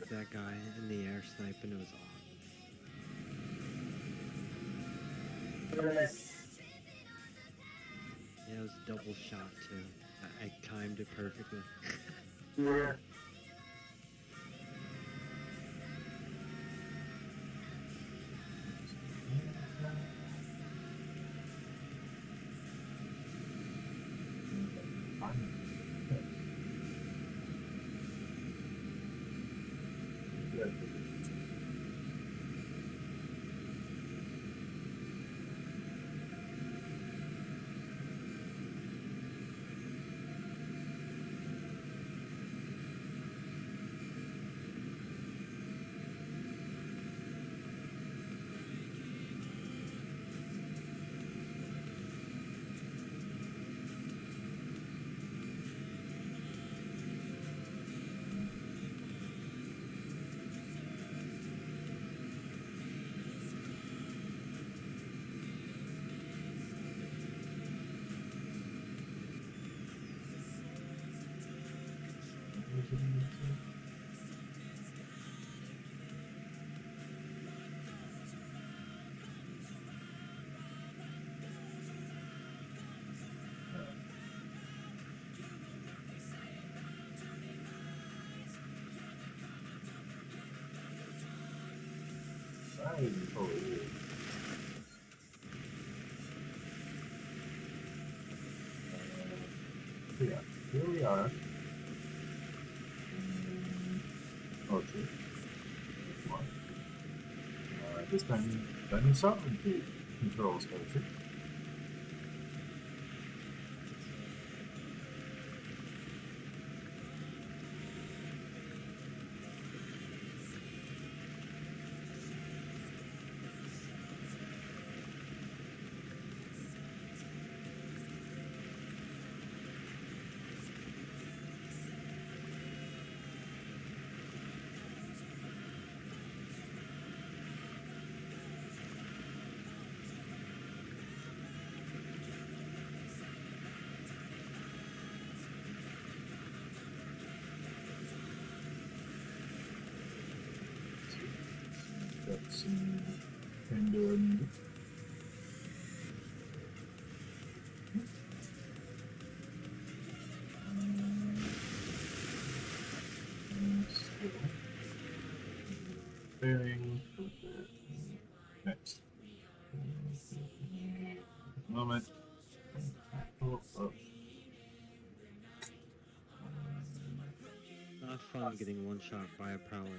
with that guy in the air sniping. It was awesome. Yes. Yeah, it was a double shot too. I timed it perfectly. Yeah. Yeah, here we are. Oh, true. This time, running sovereignty controls motion. Got some Pandora music. Bearing. Next. Moment. Oh. Not fun getting one shot by a prowler.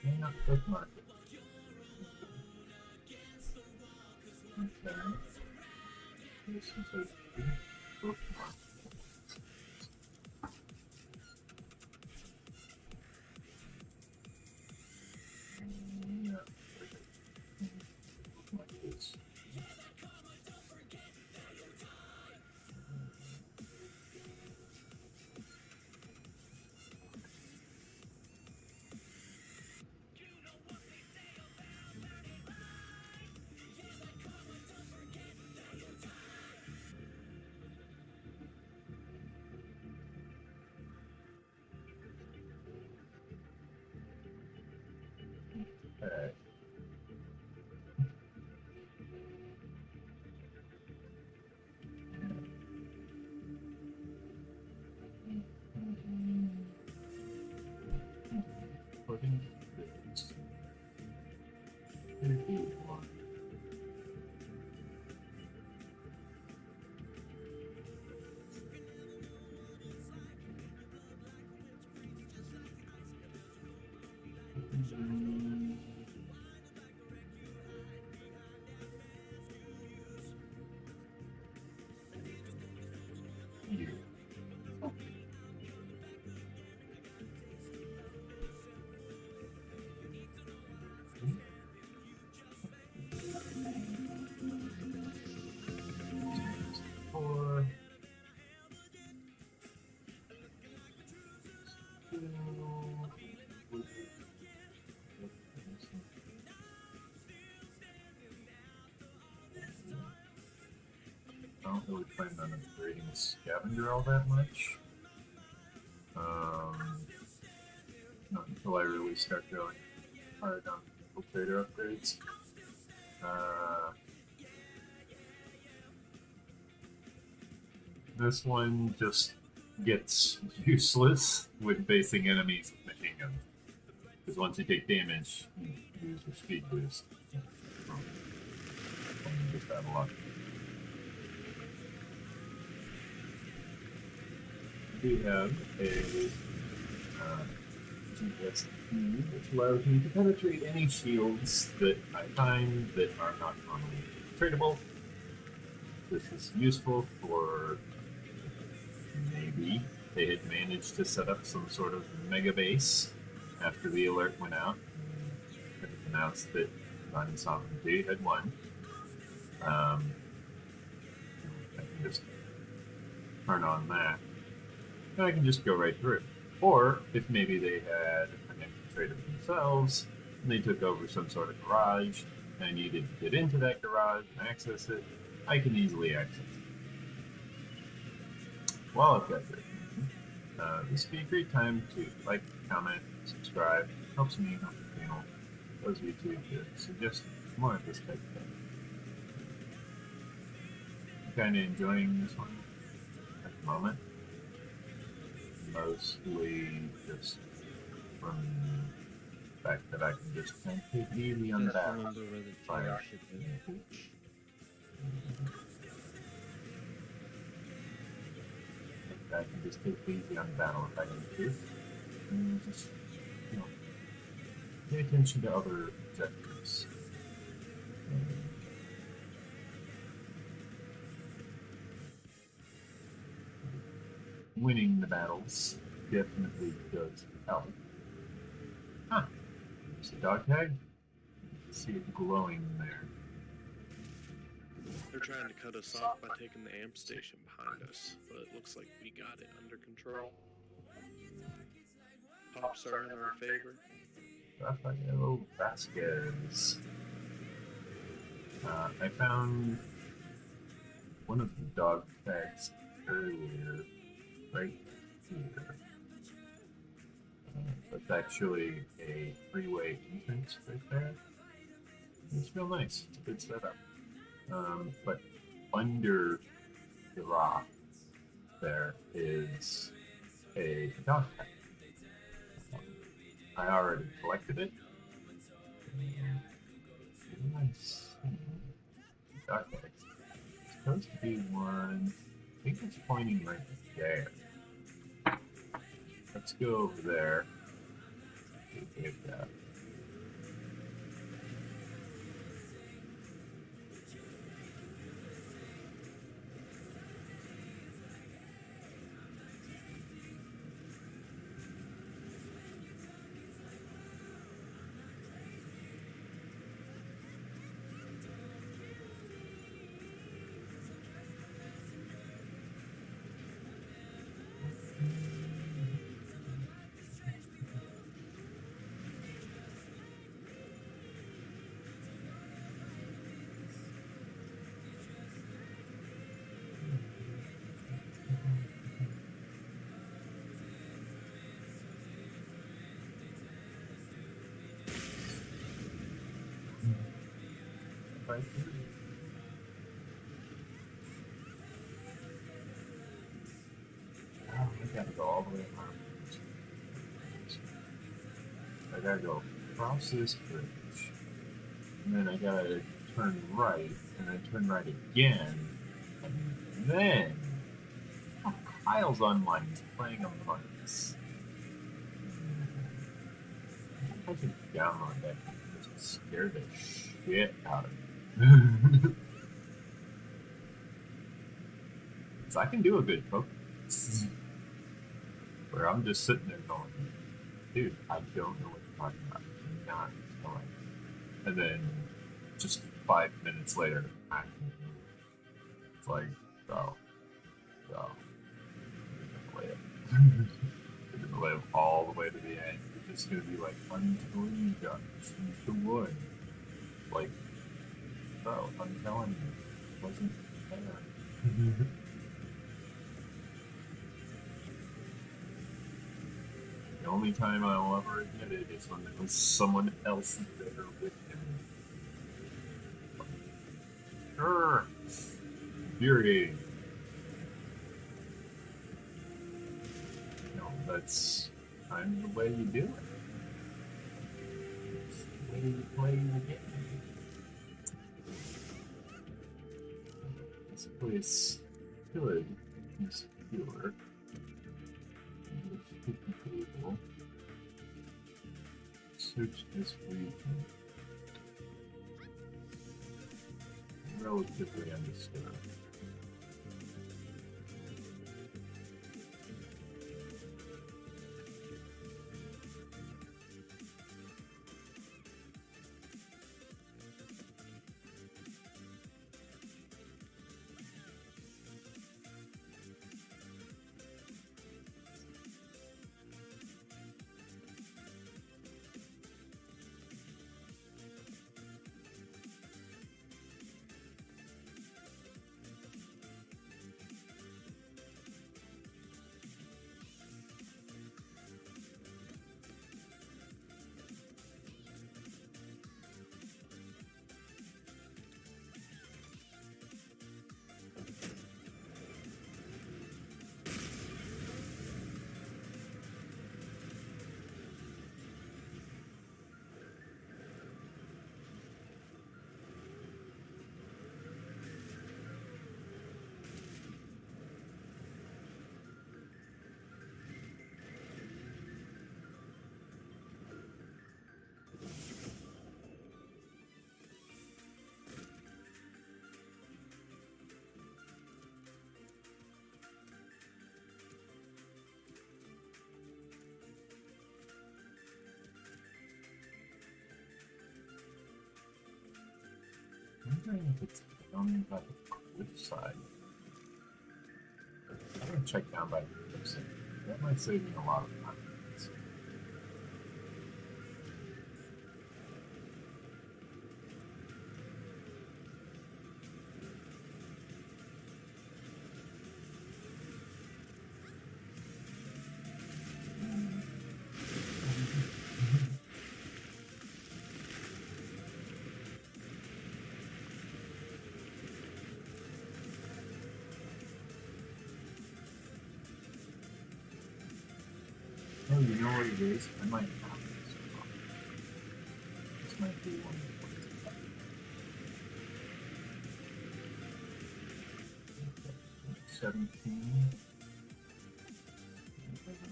Yeah, that's not good. Okay. This is a yeah. Like this. Okay. Putting this. Four. I don't really plan on upgrading Scavenger all that much. Not until I really start going hard on infiltrator upgrades. This one just gets useless when facing enemies with machine guns. Because once you take damage, you lose your speed boost. You just have a lot. We have a GSP, which allows me to penetrate any shields that I find that are not normally tradable. This is useful for maybe they had managed to set up some sort of mega base after the alert went out. It announced that Binding Sovereignty had won. I can just turn on that. And I can just go right through. Or if maybe they had an infiltrator themselves and they took over some sort of garage and I needed to get into that garage and access it, I can easily access it. While I've got your attention, this would be a great time to like, comment, subscribe. It helps me help the channel. Those YouTube to suggest more of this type of thing. I'm kind of enjoying this one at the moment. Mostly just from the fact that I can just kind of take it easy on the Just battle. remember where the Fire. ship is. I can just take it easy on the battle if I need to. And just, you know, pay attention to other objectives. Winning the battles definitely does help. Huh. There's a dog tag. See it glowing there. They're trying to cut us off by taking the amp station behind us, but it looks like we got it under control. Pops are in our favor. Rafael Vasquez. I found one of the dog tags earlier, right here. That's actually a freeway entrance right there. It's real nice. It's a good setup. But under the rock there is a dog tag. I already collected it. Nice. Dog tag. It's supposed to be one. I think it's pointing right there. Let's go over there. Take that. Right here. Oh, I gotta go all the way around. I gotta go across this bridge, and then I gotta turn right, and then turn right again, and then Kyle's online playing Among Us. I could download that and just scare the shit out of me. So I can do a good poker where I'm just sitting there going, dude, I don't know what you're talking about. Not telling. And then just 5 minutes later, it's like, oh, you're gonna live all the way to the end. It's just gonna be like, until you got choose the wood. Like, bro, I'm telling you, it wasn't fair. only time I'll ever admit it is when there was someone else there with him. Sure. Infuriating. No, that's kind of the way you do it. It's the way you play the game. This place could be secure. There's 50 people. Search this region. Relatively undisturbed. I'm wondering if it's down by the cliffside. I'm gonna check down by the cliffside. That might save me a lot of time. Oh, you know what it is? I might have this. This might be one of the ones. 17.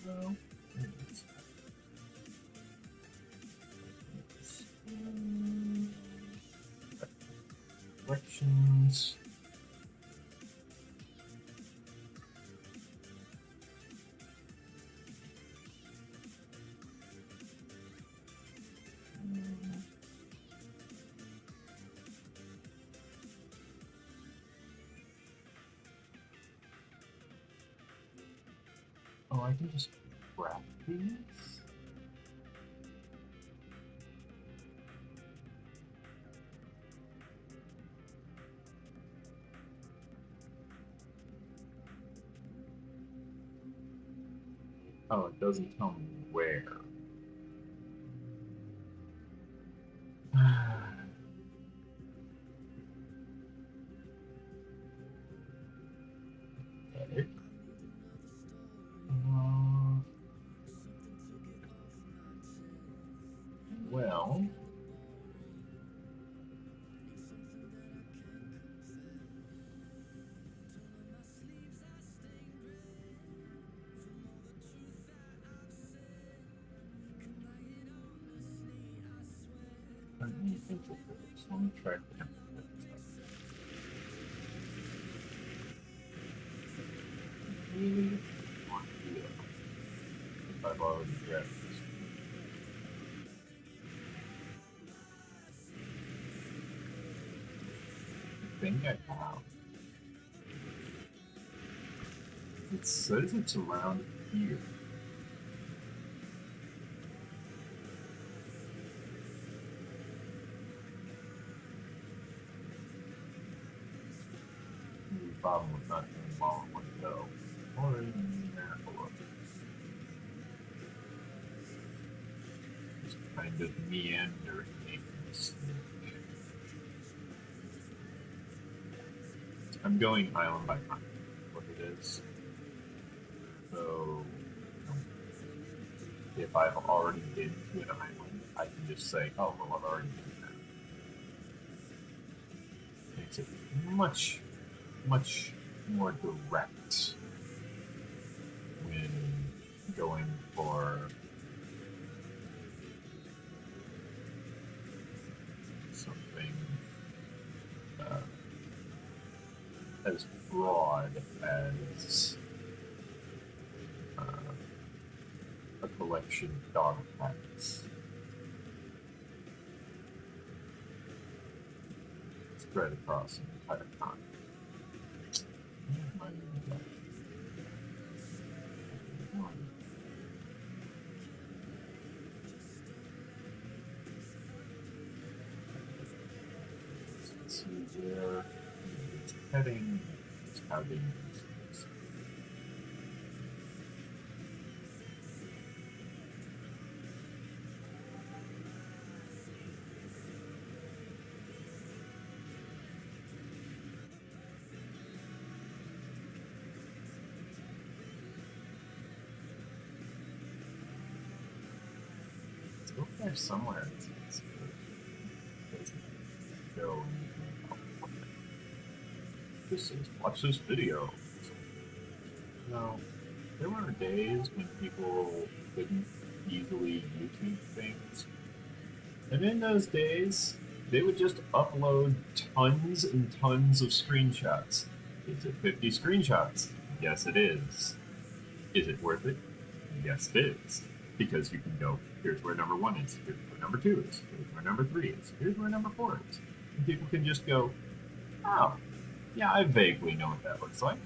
There it is. Reflections. Oh, I can just grab these? Oh, it doesn't tell me where. Okay. Well, let me think of this. Let me try to really want to do it. If I've already grabbed this. I think I have. It says it's around here. The problem with not doing all in one go. Or in there below. kind of meandering names. I'm going island by island, what it is. So, if I've already been to an island, I can just say, oh, well, I've already been there. Makes it much, much more direct when going for something as broad as a collection of dog tags spread across an entire continent. Let's see where it's heading, it's how dangerous it is. It's over there somewhere. It's go and this is watch this video. No, there were days when people couldn't easily YouTube things, and in those days they would just upload tons and tons of screenshots. Is it 50 screenshots? Yes, it is. Is it worth it? Yes, it is. Because you can go, here's where number 1 is, here's where number 2 is, here's where number 3 is, here's where number 4 is. And people can just go, oh, yeah, I vaguely know what that looks like.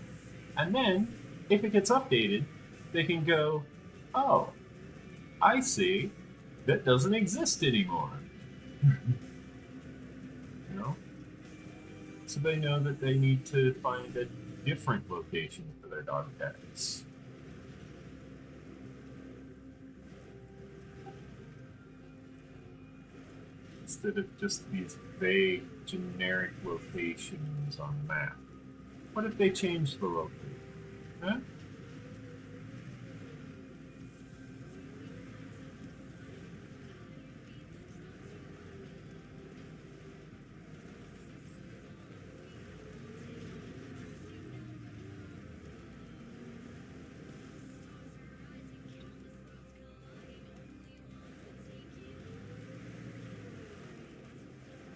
And then, if it gets updated, they can go, oh, I see, that doesn't exist anymore. You know? So they know that they need to find a different location for their dog tags. Instead of just these vague, generic locations on the map. What if they change the location? Huh?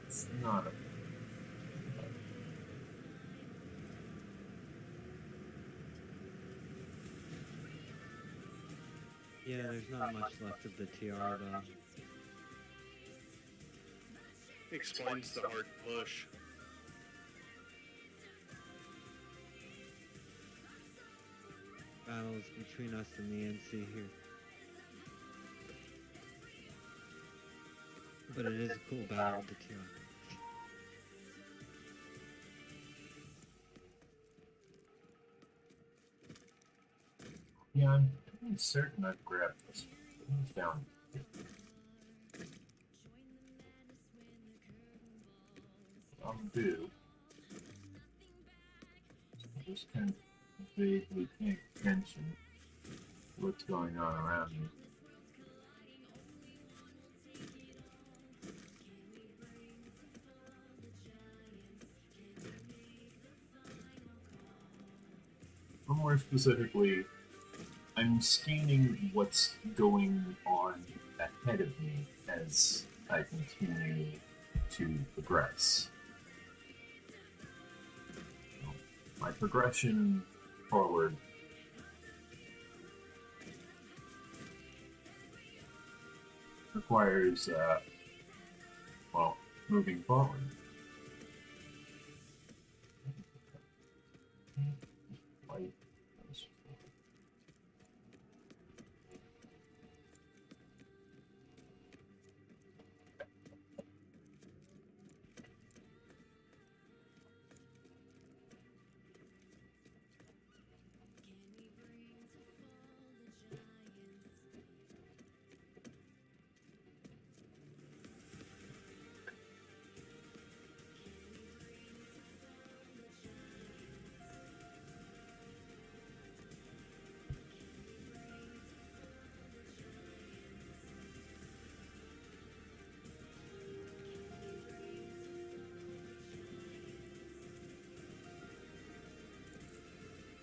It's not a Yeah, there's not much left of the TR though. Explains the hard push. Battles between us and the NC here. But it is a cool battle with the TR. Yeah, I'm pretty certain I've grabbed this one. It's down here. I'll do. I'm just kind of vaguely paying attention to what's going on around me. Or more specifically, I'm scanning what's going on ahead of me as I continue to progress. My progression forward requires, well, moving forward.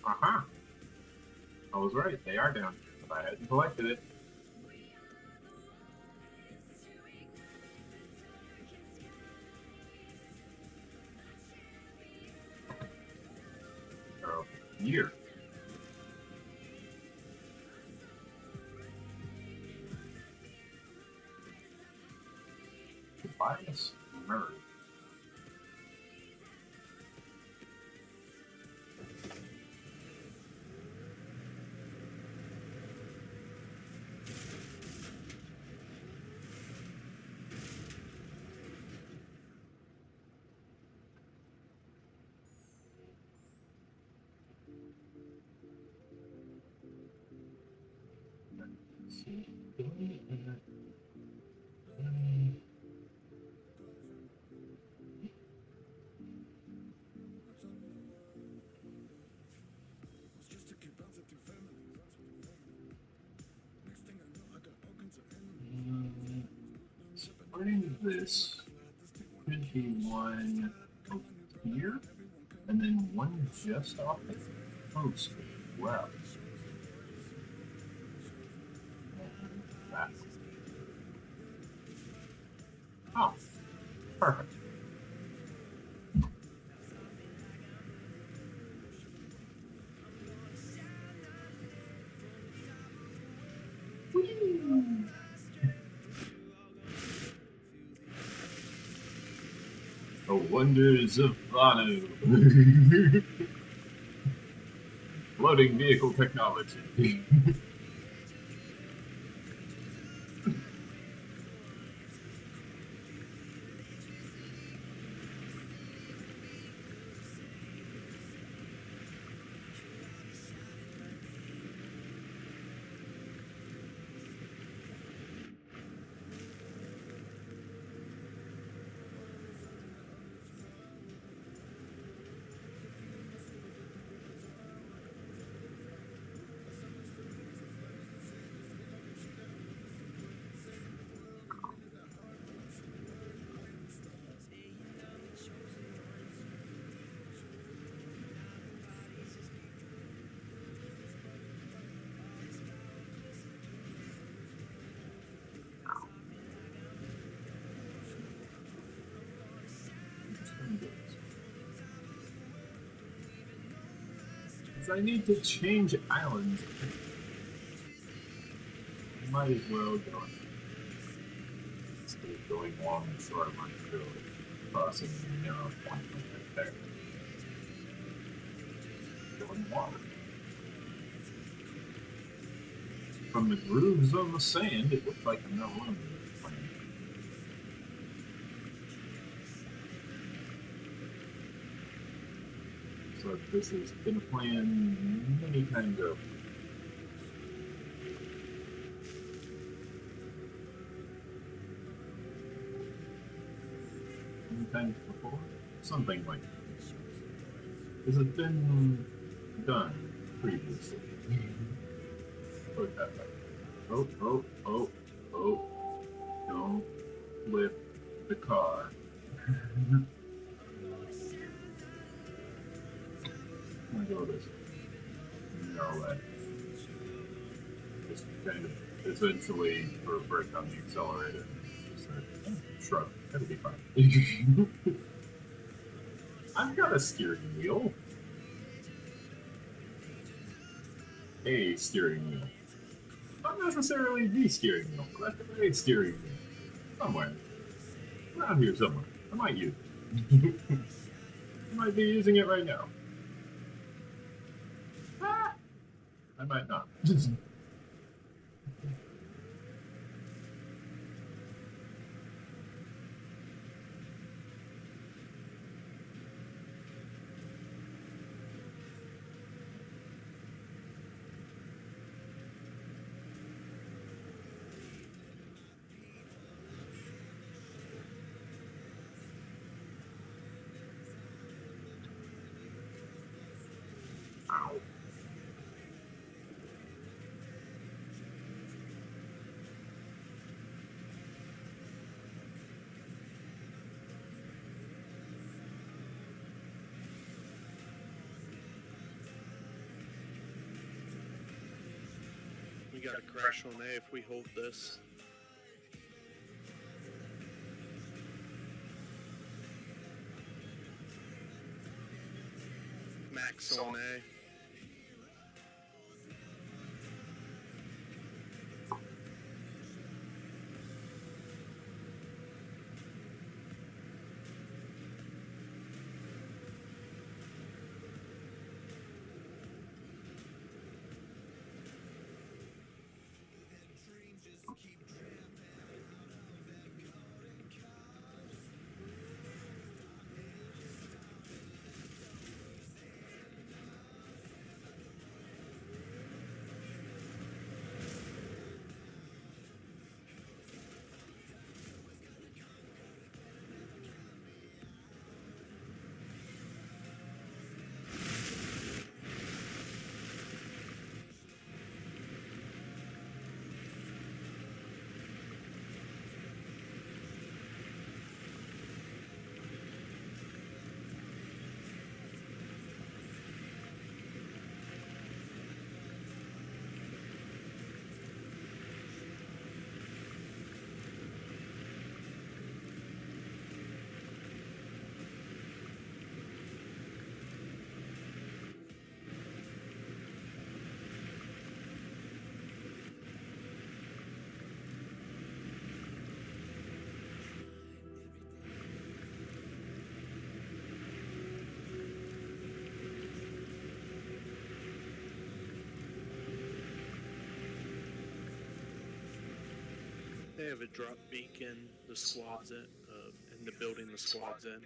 Aha! I was right. They are down here, but I hadn't collected it. Oh, here. Bias merge. Starting this could be one over here, and then one just off the coast as well. And that. Oh, perfect. The wonders of Vanu. Floating vehicle technology. I need to change islands. Might as well go instead of going long and short on the road, crossing the narrow point right there. Going water. From the grooves on the sand, it looked like another one. So this has been a plan many times over. Many times before? Something like that. This has been done previously. Put it that way. Oh, oh, oh, oh. Don't flip the car. I'm gonna go this way. No way. Just kind of essentially for a break on the accelerator. Just shrug. It'll be fine. I've got a steering wheel. A steering wheel. Not necessarily the steering wheel, but a steering wheel. Somewhere. Around here somewhere. I might use it. I might be using it right now. I might not. We got a crash on A if we hold this. Max on A. They have a drop beacon. The squad's in the building. The squad's in.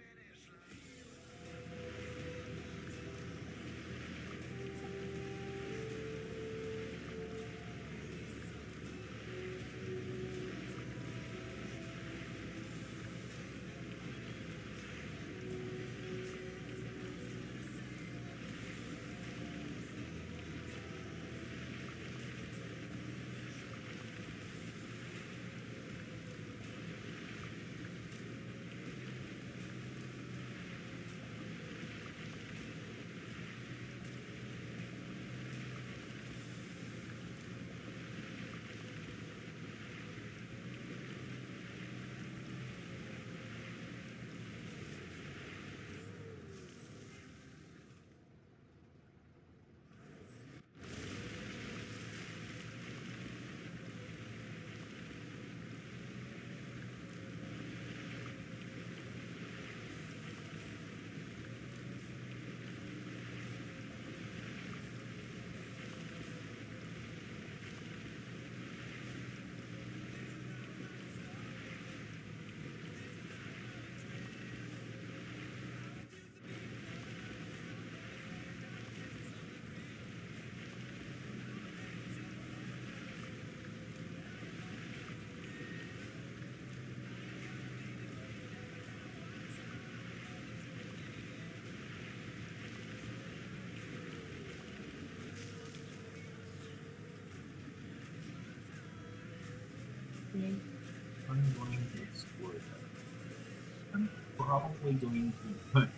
I'm going to explore that. I'm probably going to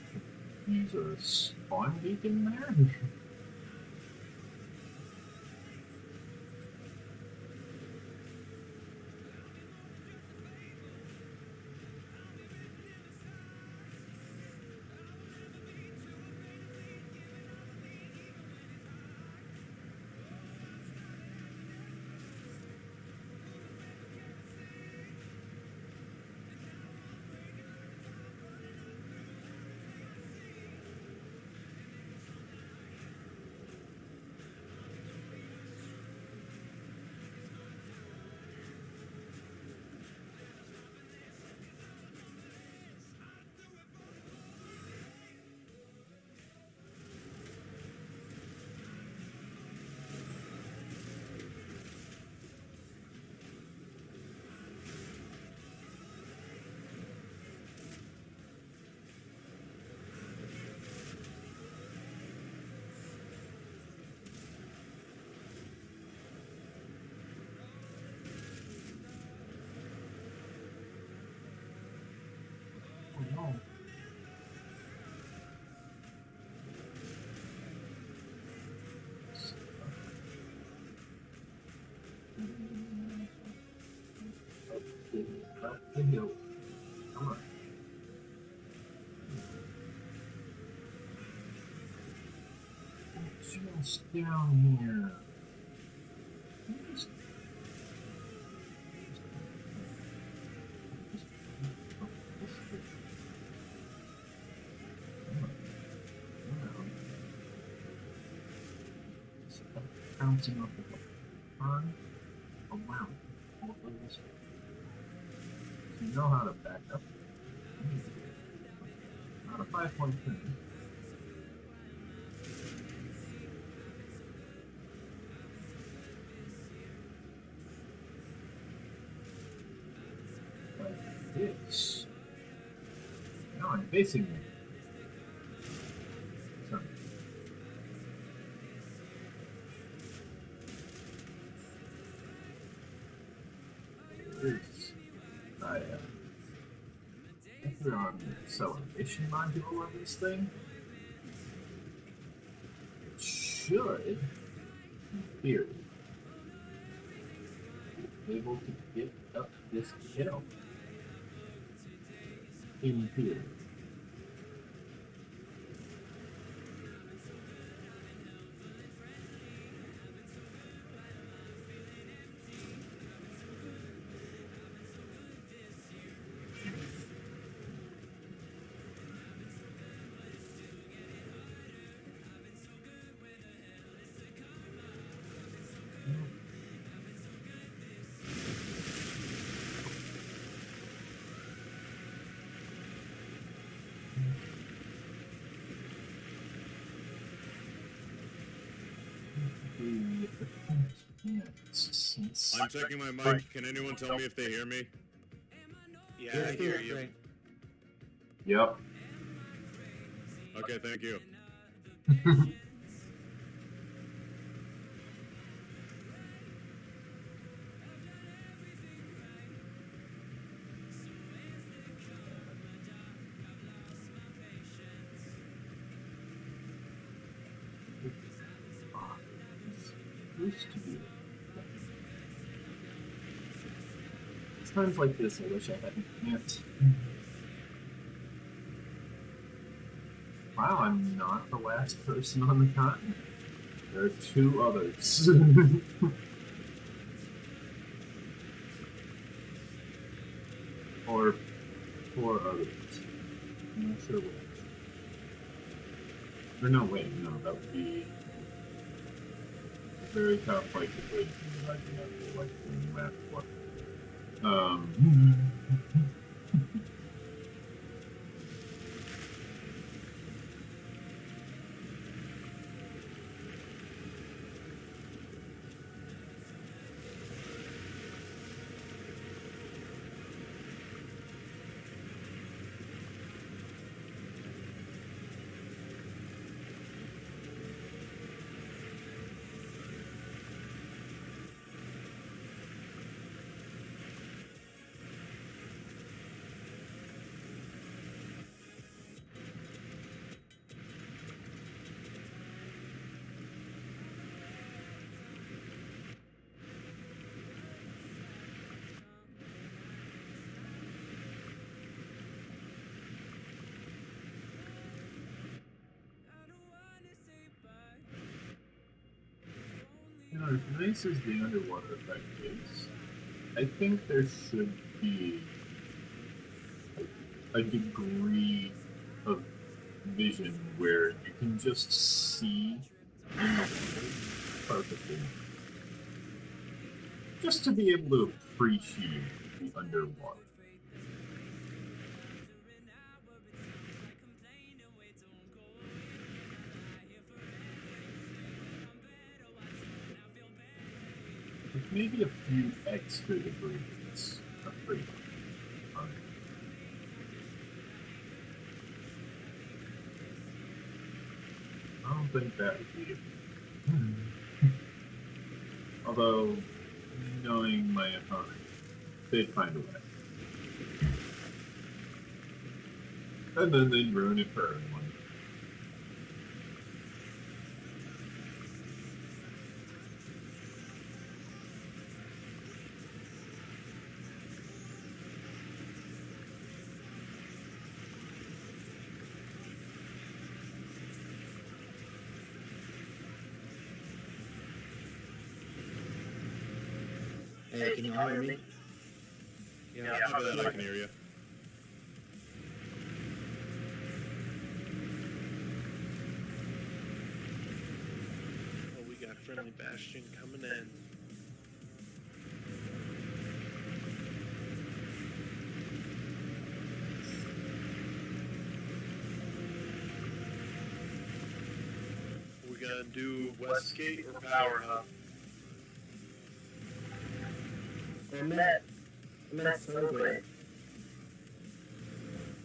use a spawn beacon there. hill. Come on. Just down here. Bouncing off the turn around. You know how to back up. Not a 5-point turn. Like this. Now I'm facing it. So. I think we're on the acceleration module of this thing. It should, in theory, be able to get up this hill. In theory. I'm checking my mic. Can anyone tell me if they hear me? Yeah, I hear you. Great. Yep. Okay, thank you. Used to be. Times like this, I wish I hadn't yet. Wow, I'm not the last person on the continent. There are 2 others. Or 4 others. I'm not sure which. Or no, wait, no, that would be a very complicated equation that I can have to like doing math for. You know, as nice as the underwater effect is, I think there should be a degree of vision where you can just see in the water perfectly. Just to be able to appreciate the underwater. With maybe a few extra degrees of freedom on it. I don't think that would be it. Although, knowing my opponent, they'd find a way. And then they'd ruin it for everyone. Hey, can you all hear me? Yeah. Copy that, I can hear you. Oh, we got friendly Bastion coming in. We gonna do Westgate or Power Hub? I'm at Sunblade.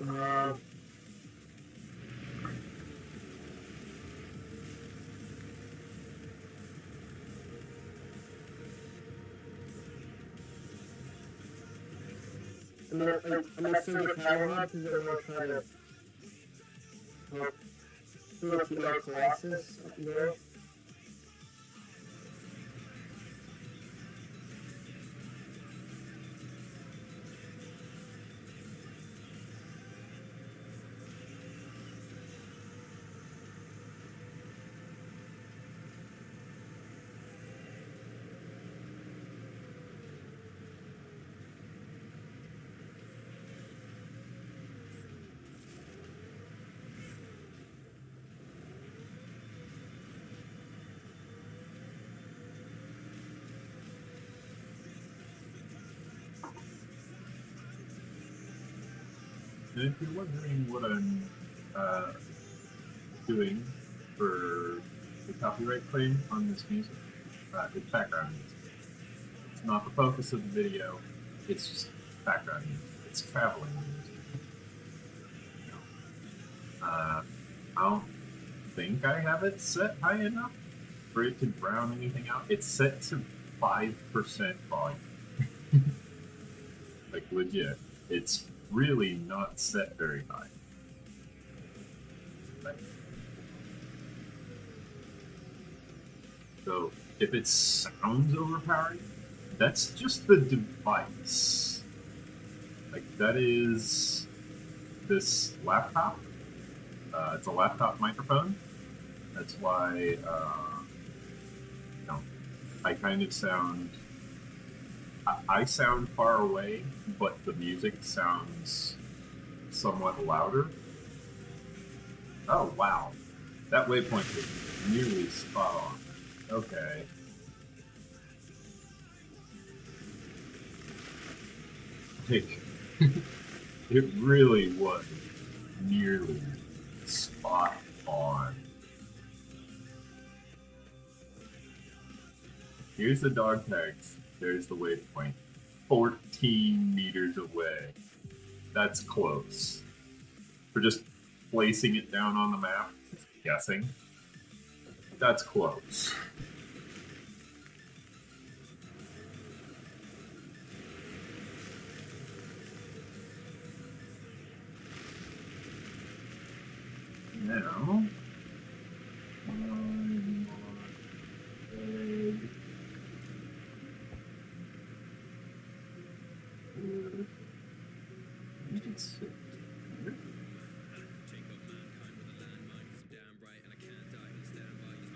I'm at Silver Power Hub because I want to try to help keep my Colossus up there. And if you're wondering what I'm doing for the copyright claim on this music, it's background music. It's not the focus of the video, it's just background music. It's traveling music. I don't think I have it set high enough for it to drown anything out. It's set to 5% volume. Like legit. It's really not set very high. Right. So if it sounds overpowering, that's just the device. Like that is this laptop. It's a laptop microphone. That's why I kind of sound. I sound far away, but the music sounds somewhat louder. Oh, wow. That waypoint is nearly spot on. Okay. Like, it really was nearly spot on. Here's the dog tags. There's the waypoint. 14 meters away. That's close. For just placing it down on the map, guessing. That's close. Now,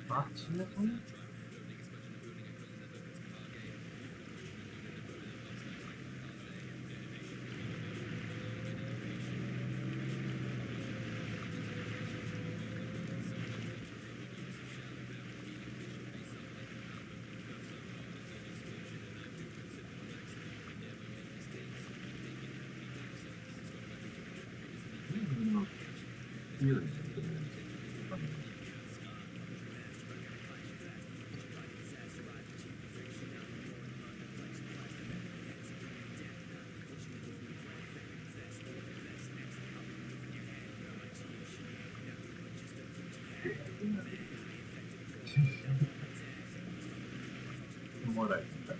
approximately. From what I expect.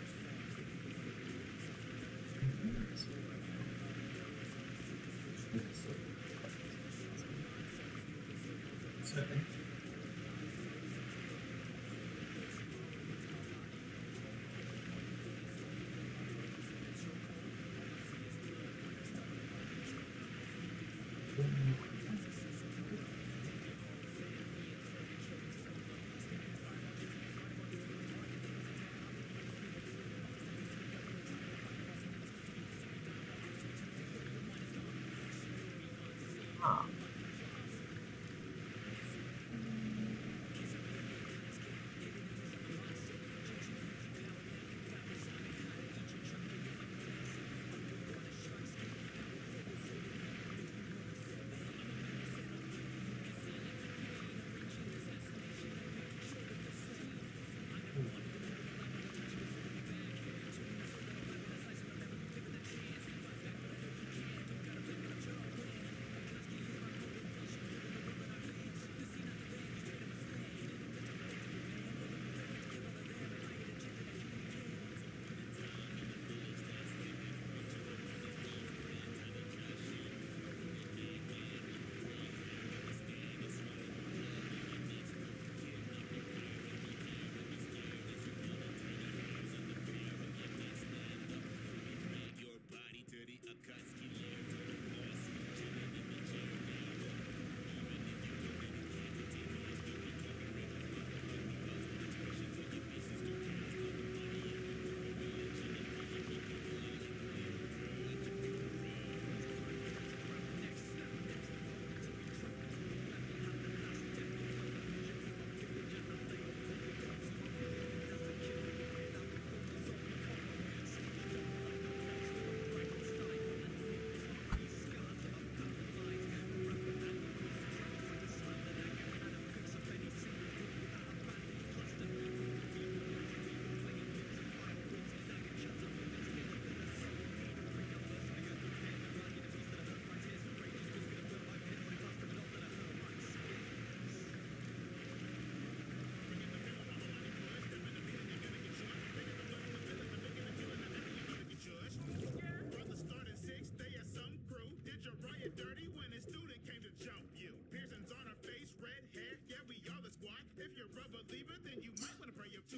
Ah.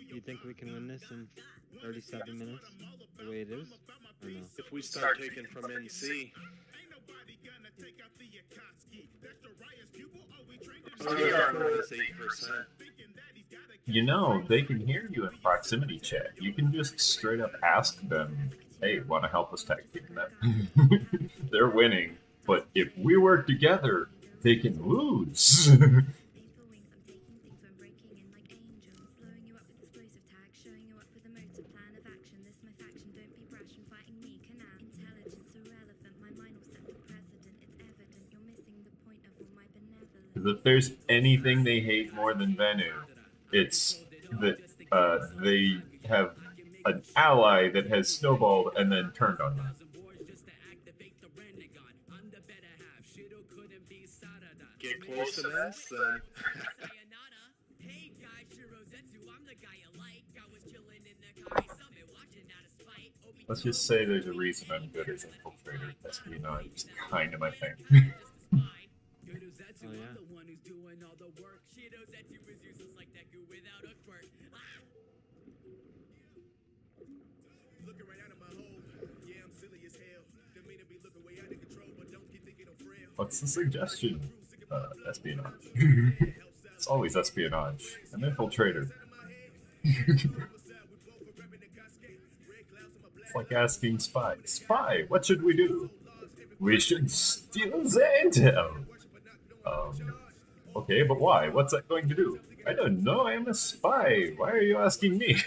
You think we can win this in 37 minutes, the way it is? Or no? If we start taking from NC. Is 8%. You know, they can hear you in proximity chat. You can just straight up ask them, hey, want to help us tag team them? They're winning, but if we work together, they can lose. Because if there's anything they hate more than Venu, it's that they have an ally that has snowballed and then turned on them. Get close to this, then. Let's just say there's a reason I'm good as an infiltrator. Espionage is kind of my thing. Oh, yeah. What's the suggestion? Espionage. It's always espionage. An infiltrator. It's like asking Spy. Spy, what should we do? We should steal the intel. Okay, but why? What's that going to do? I don't know, I'm a spy. Why are you asking me?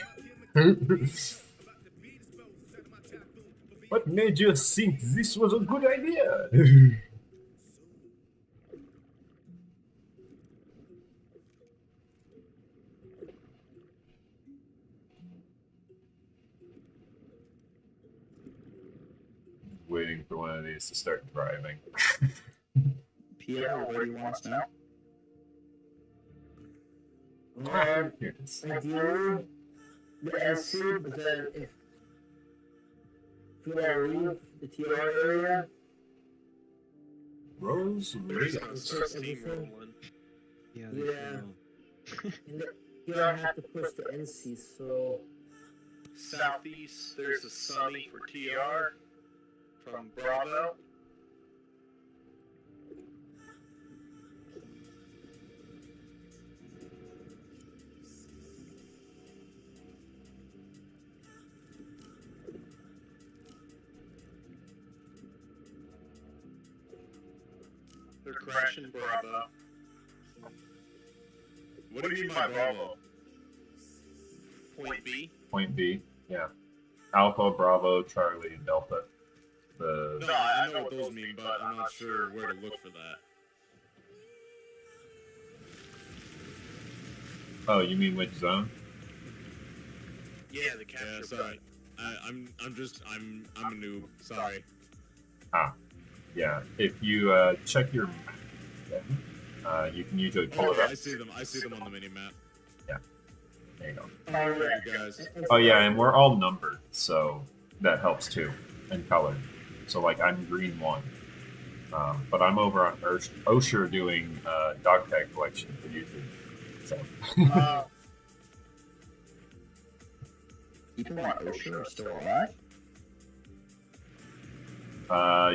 What made you think this was a good idea? Waiting for one of these to start driving. Pierre, where do you want us now? Here it is. Ideally, the SC, but then if you want to leave the TR area, Rose There's Rio. gonna start steamrolling. Yeah. Yeah. and the TR have to push the NC, so Southeast, there's a Sunny for TR from Bravo. They're crashing Bravo. What do you mean by Bravo? Point B. Point B, yeah. Alpha, Bravo, Charlie, Delta. No, I know what those mean, but I'm not sure where to look for that. Oh, you mean which zone? Yeah, the capture Yeah, point. sorry. I'm a noob. Sorry. Yeah. If you check your map, then, you can usually pull Oh, it yeah, up. I see them. I see them on the mini map. There you go. Thank you guys. Oh yeah, and we're all numbered, so that helps too, and colored. So like I'm green 1, but I'm over on Osher doing dog tag collection for YouTube. So. People on Osher are still alive?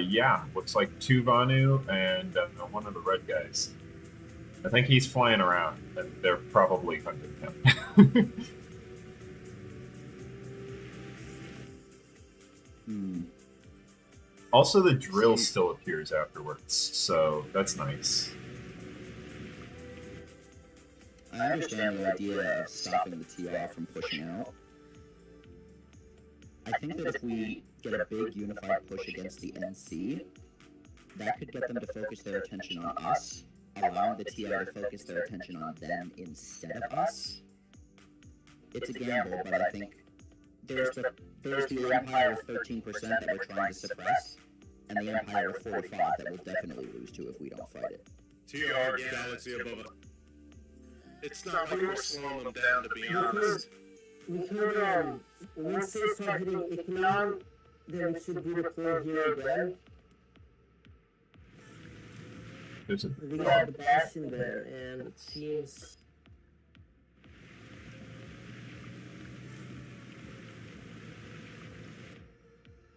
Yeah, looks like 2 Vanu and one of the red guys. I think he's flying around, and they're probably hunting him. Also, the drill still appears afterwards, so that's nice. I understand the idea of stopping the TR from pushing out. I think that if we get a big unified push against the NC, that could get them to focus their attention on us, allowing the TR to focus their attention on them instead of us. It's a gamble, but I think there's the Empire with 13% that we're trying to suppress, and the Empire with 45 that we'll definitely lose to if we don't fight it. TR Galaxy above it. It's not like we're slowing them down, to be honest. We could, once they start hitting Echelon, then we should redeploy here again. There's a We got the Bastion there, and it seems...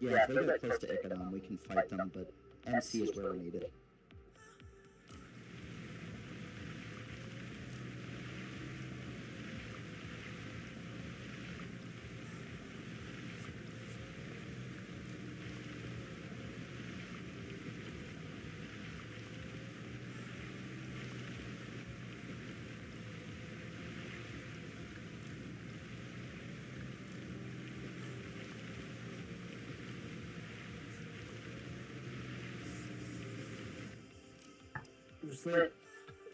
Yeah, if they get close to Icodon, we can fight them, but MC is where we need it. Just like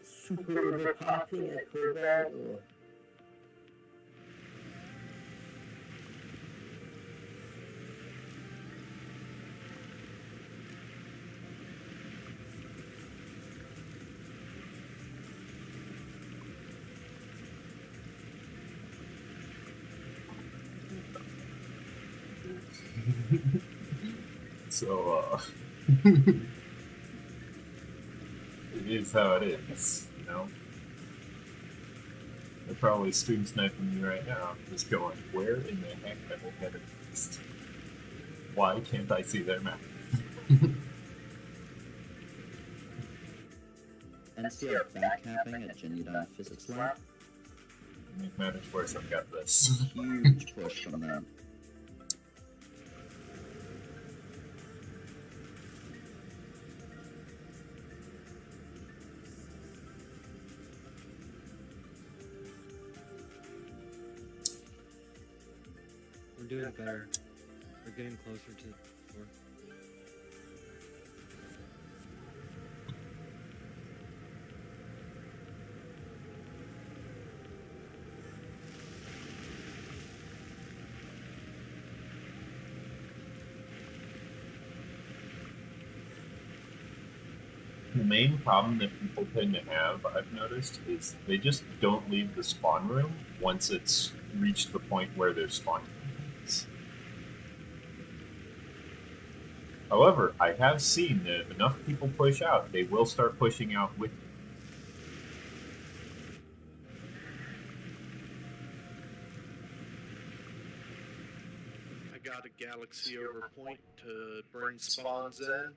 super overpopping at Cobalt, or... So, it is how it is, you know? They're probably stream sniping me right now, just going, where in the heck have they headed next? Why can't I see their map? NC are back capping at Geneva Physics Lab. Make matters worse, I've got this. Huge push from them. We're doing better. We're getting closer to the door. The main problem that people tend to have, I've noticed, is they just don't leave the spawn room once it's reached the point where their spawn contains. However, I have seen that if enough people push out, they will start pushing out with you. I got a Galaxy over point to bring spawns in.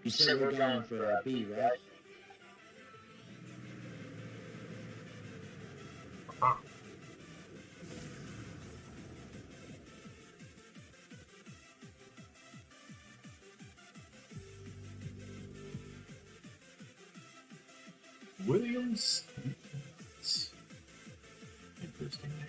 You said we're going for B, right? Huh. Williams. Interesting name.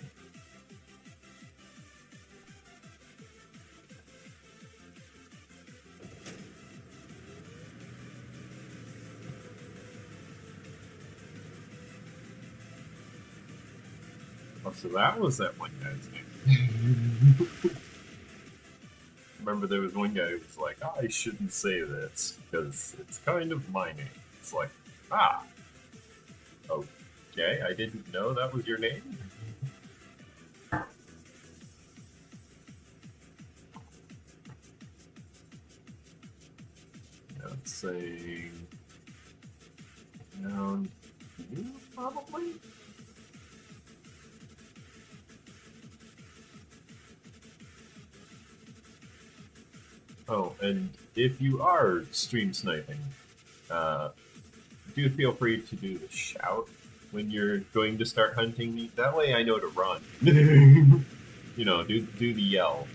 Oh, so that was that one guy's name. Remember, there was one guy who was like, "I shouldn't say this because it's kind of my name." It's like, okay, I didn't know that was your name. Let's say, you probably. Oh, and if you are stream sniping, do feel free to do the shout when you're going to start hunting me. That way I know to run. You know, do the yell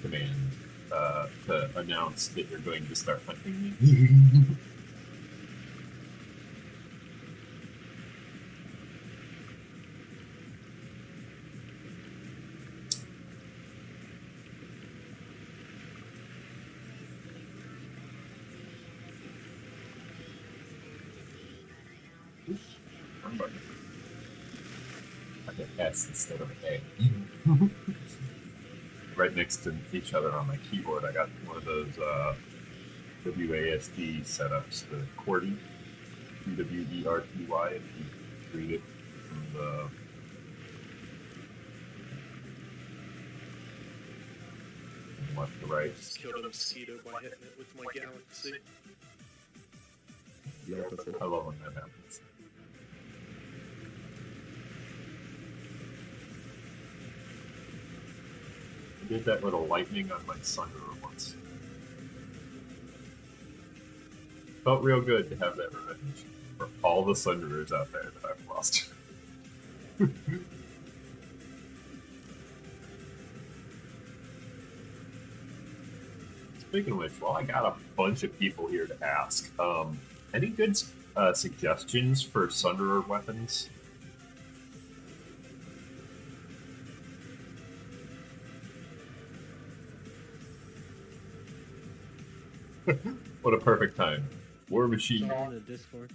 command to announce that you're going to start hunting me. I hit S instead of A. Right next to each other on my keyboard, I got one of those WASD setups, the QWERTY, QWERTY, if you read it from the left to right. Just killed a mosquito by hitting it with my galaxy. I love when that happens. I did that little lightning on my Sunderer once. Felt real good to have that revenge for all the Sunderers out there that I've lost. Speaking of which, well, I got a bunch of people here to ask. Any good suggestions for Sunderer weapons? What a perfect time. War Machine. It's all in the Discord.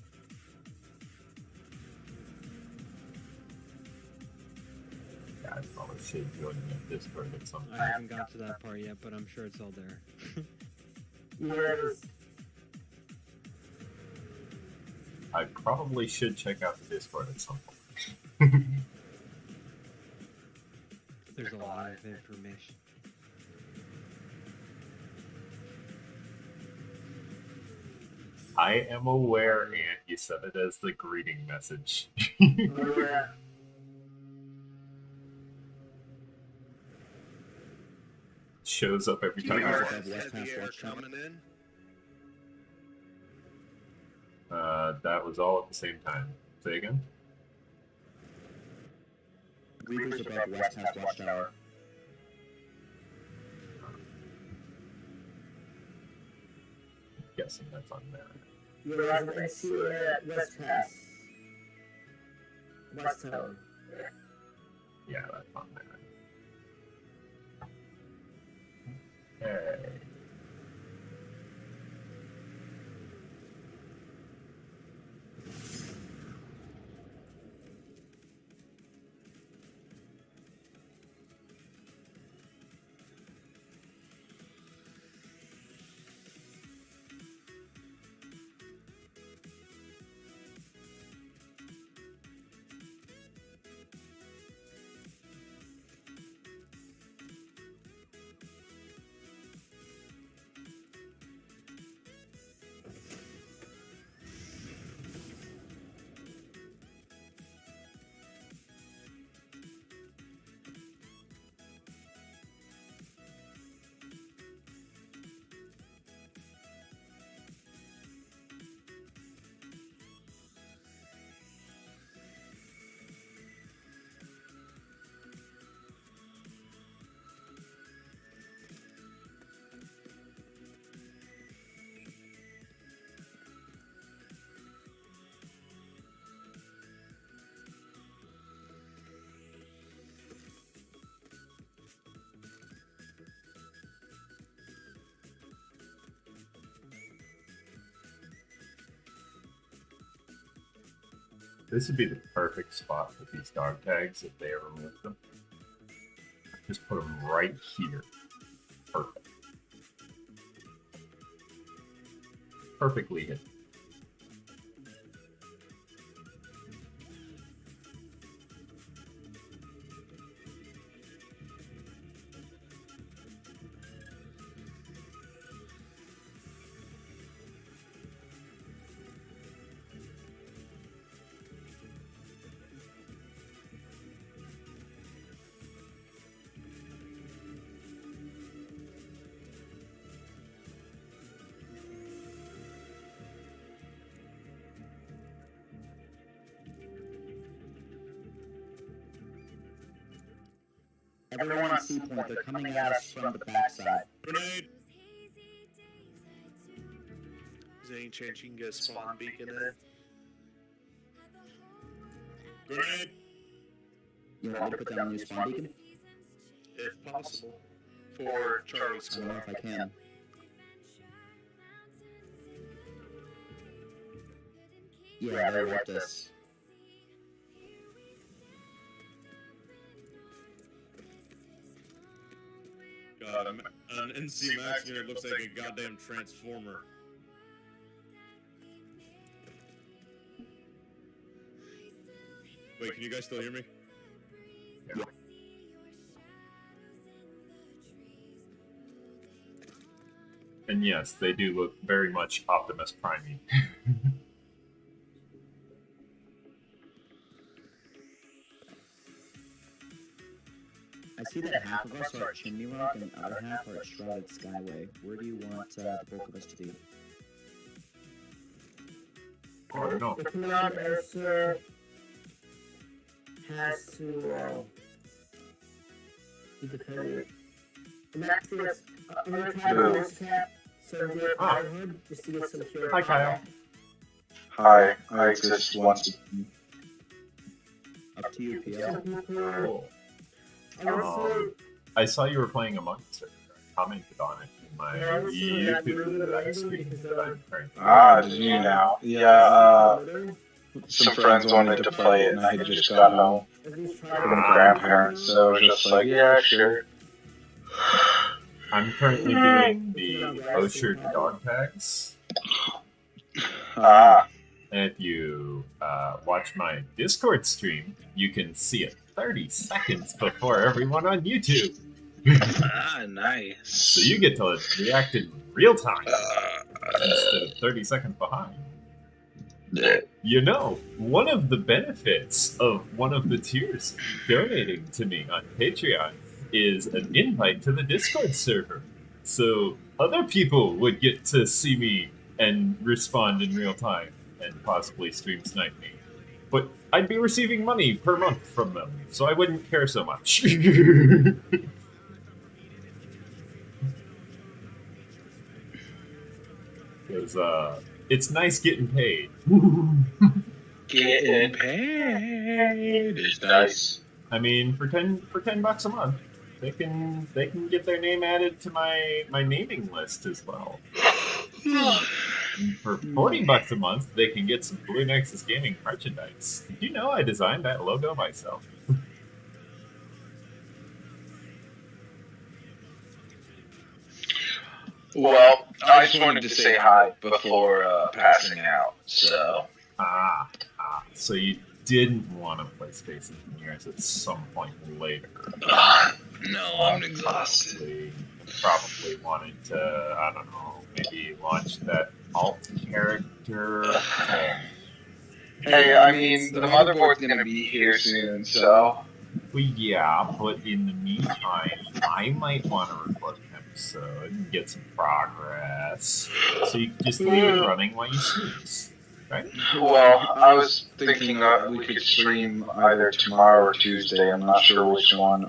Yeah, I probably should join the Discord at some point. I haven't got to that part yet, but I'm sure it's all there. Yes. I probably should check out the Discord at some point. There's a lot of information. I am aware, and you said it as the greeting message. Oh, yeah. Shows up every time. Coming in. That was all at the same time. Say again? Reapers above West House Watchtower. Guessing that's on there. You're on the NC at West Pass. West Town. Yeah, that's on there. Hey. This would be the perfect spot for these dog tags if they ever move them. Just put them right here. Perfect. Perfectly hidden. Everyone on C point, they're coming at us from the backside. Grenade! Is there any chance you can get a spawn beacon in? Grenade! You want me to put down a new spawn beacon? If possible. For Charlie's I don't know squad. if I can. Yeah, they warped us. God, an NC Max here looks like a goddamn transformer. Wait, can you guys still hear me? Yeah. And yes, they do look very much Optimus Prime-y. I see that half of us are at Chimney Rock and the other half are at Shrouded Skyway. Where do you want the bulk of us to be? I don't know. The command has to be dependent. And that's this. I'm gonna try to this cap, so we have Ironwood, just to get some cure. Hi, Kyle. Hi, I exist once. Up to you, Some PL. people, Cool. honestly, I saw you were playing Among Us. I commented on it in my Yeah, I was seeing that YouTube movie live because, stream that I'm currently. Ah, did you now? Yeah, some friends wanted to play it, and I had just got home from grandparents, so I was just like, yeah, sure. I'm currently doing the Osher dog tags. Ah, And if you watch my Discord stream, you can see it 30 seconds before everyone on YouTube. ah, nice. So you get to react in real time instead of 30 seconds behind. You know, one of the benefits of one of the tiers donating to me on Patreon is an invite to the Discord server. So other people would get to see me and respond in real time and possibly stream snipe me. But I'd be receiving money per month from them, so I wouldn't care so much. Because it's nice getting paid. Getting paid is nice. I mean, for $10 a month, they can get their name added to my naming list as well. And for $40 a month, they can get some Blue Nexus Gaming merchandise. Did you know I designed that logo myself? Well, I just wanted to say hi before passing out, so. So you didn't want to play Space Engineers at some point later. No, I'm exhausted. Probably wanted to, I don't know, maybe launch that alt character. Hey, I mean, the motherboard's gonna be here soon, so. Well, yeah, but in the meantime, I might want to record an episode and get some progress. So you can just leave it running while you snooze, right? Well, I was thinking we could stream either tomorrow or Tuesday. I'm not sure which one.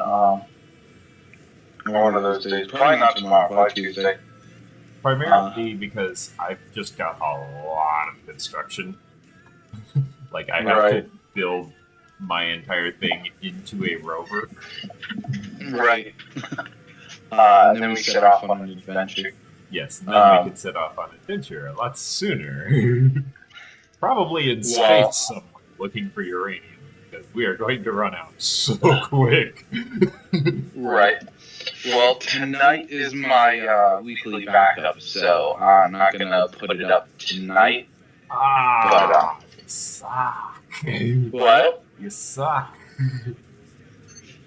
One of those days. Probably not tomorrow, probably Tuesday. Primarily because I've just got a lot of construction. Like, I have to build my entire thing into a rover. Right. And then we set off on an adventure. Yes, and then we could set off on an adventure a lot sooner. Probably in space somewhere. looking for uranium, because we are going to run out so quick. Right. Well, tonight is my weekly backup, so I'm not gonna put it up tonight. You suck. What? You suck.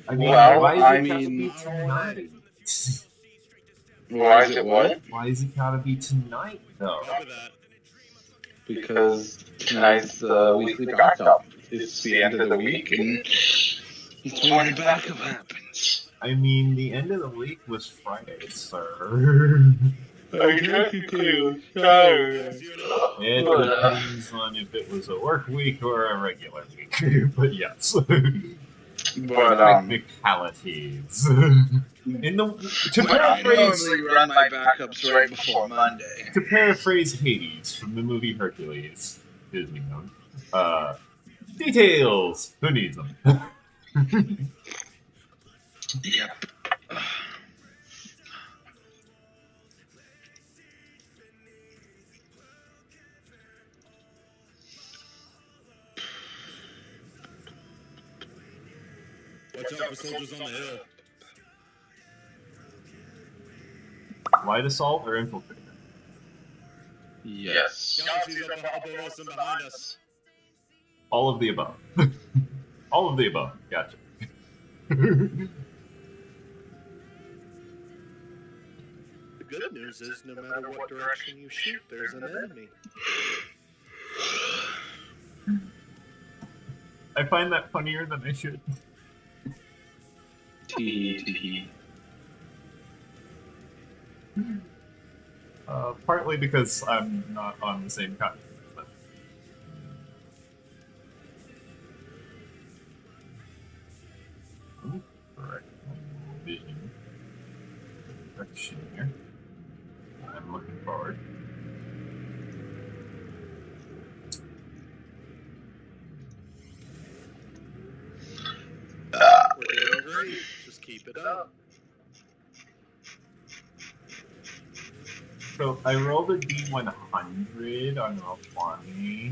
I mean, Well, why is I it gotta mean- be tonight? Why is it what? Why is it gotta be tonight, though? Cover that. Because tonight's the weekly backup. It's the end of the week, and it's when the backup happens. I mean, the end of the week was Friday, sir. Technically, It depends on if it was a work week or a regular week. But yes. But Technicalities. To I paraphrase normally run my backups right before Monday. To paraphrase Hades from the movie Hercules, Disney known, details. Who needs them? Yep. Watch out for soldiers on the hill. Light assault or infiltrator? Yes. Galaxies up above us and behind us. All of the above. All of the above. Gotcha. The good news is, no matter what direction you shoot, there's an enemy. I find that funnier than I should. Tee. Partly because I'm not on the same continent. But... Ooh, correct. Vision. Direction here. I'm looking forward. We're doing great. Just keep it up. So I rolled a D100 on roll 20.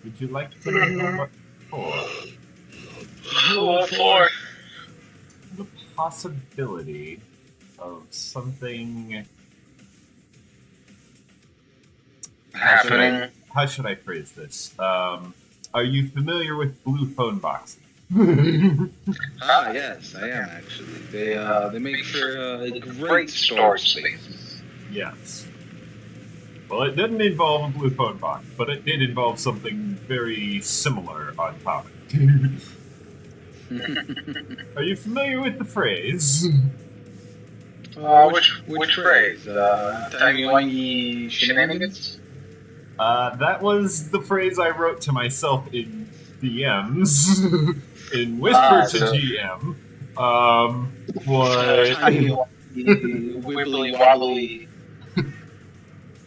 Would you like to know what for? The possibility of something Happening. How should I phrase this? Are you familiar with blue phone boxes? Yes, I am actually. They make for great storage spaces. Yes. Well, it didn't involve a blue phone box, but it did involve something very similar on topic. Are you familiar with the phrase? Which phrase? Timey-wimey shenanigans? That was the phrase I wrote to myself in DMs, in Whisper to GM. What? Wibbly wobbly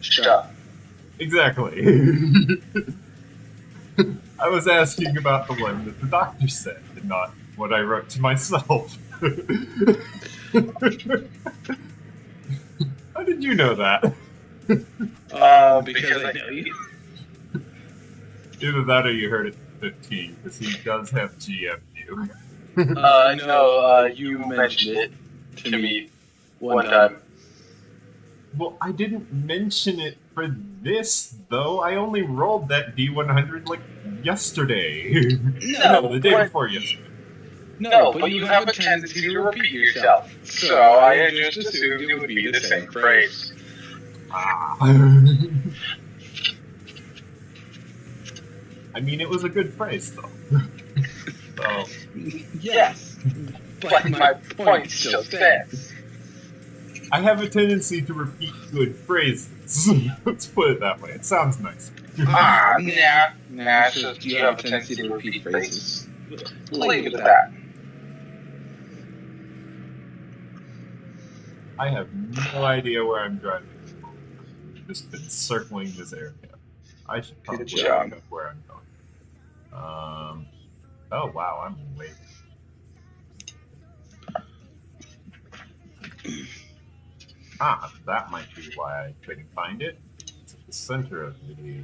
stuff. Exactly. I was asking about the one that the doctor said, and not what I wrote to myself. How did you know that? Because I know you. Either that or you heard it 15, because he does have GM view. No, you mentioned it to me one time. Well, I didn't mention it for this, though. I only rolled that D100 like yesterday. No, the day before yesterday. No, but you have a tendency to repeat yourself. So I just assumed it would be the same phrase. I mean, it was a good phrase, though. So, Yes, but my point still stands. I have a tendency to repeat good phrases. Let's put it that way. It sounds nice. Nah, it's just you have a tendency to repeat phrases. Leave it at that. I have no idea where I'm driving. I've just been circling this area. I should probably look up where I'm going. Oh wow, I'm way. That might be why I couldn't find it. It's at the center of the.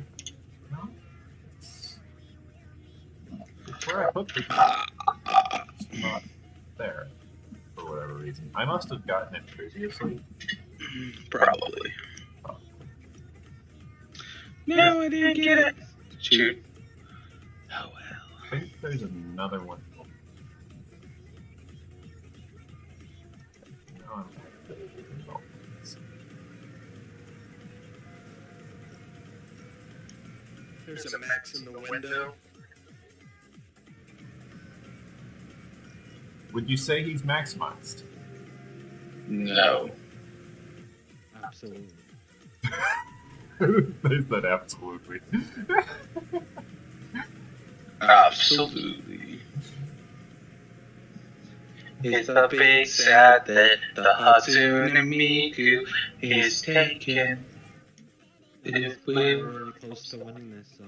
No? where I put the it's not there for whatever reason. I must have gotten it previously. Probably. No, I didn't get it. Shoot. Oh well. I think there's another one. Now I'm There's a max in the window. Would you say he's maximized? No. Absolutely. They said absolutely. Absolutely. It's a big sad that the Hatsune Miku is taken. If We're we... really close to winning this, so.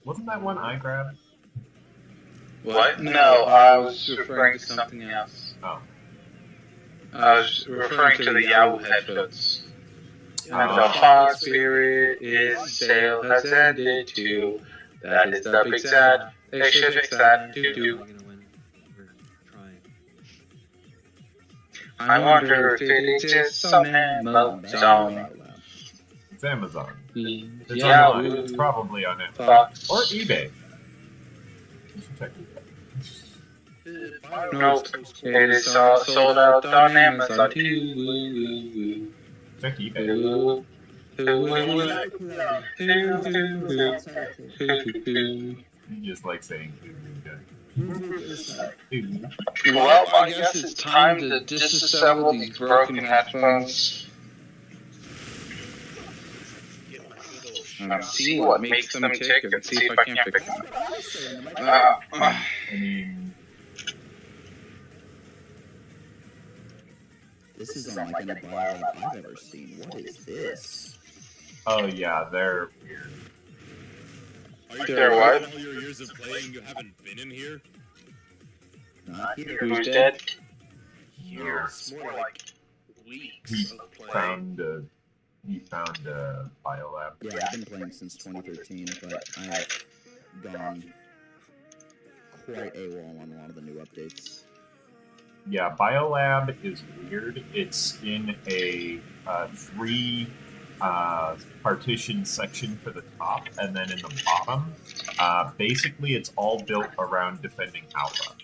Wasn't that one I grabbed? What? No, I was referring to something else. Oh. I was referring to the Yahoo headphones. And the fox spirit is sale has ended too. That is the big sad. They should fix that We're do. gonna win. We're trying. I wonder if it exists on Amazon. It's Amazon. It's Yahoo. online. It's probably on it. Fox. Or eBay. You should check eBay. Nope. It is sold out on Amazon too. Check eBay. You just like saying Well, I guess it's time to disassemble these broken headphones and see what makes them tick and see if I can't fix them. I mean, This is unlike any bio I've ever seen. What is this? oh yeah, they're weird. Are you There sure what? all your years of playing you haven't been in here? Not here. Who's dead? Years. More like weeks He of playing. found a biolab. Yeah, I've been playing since 2013, but I have gone quite AWOL on a lot of the new updates. Yeah, biolab is weird. It's in a three partition section for the top, and then in the bottom, basically it's all built around defending alpha.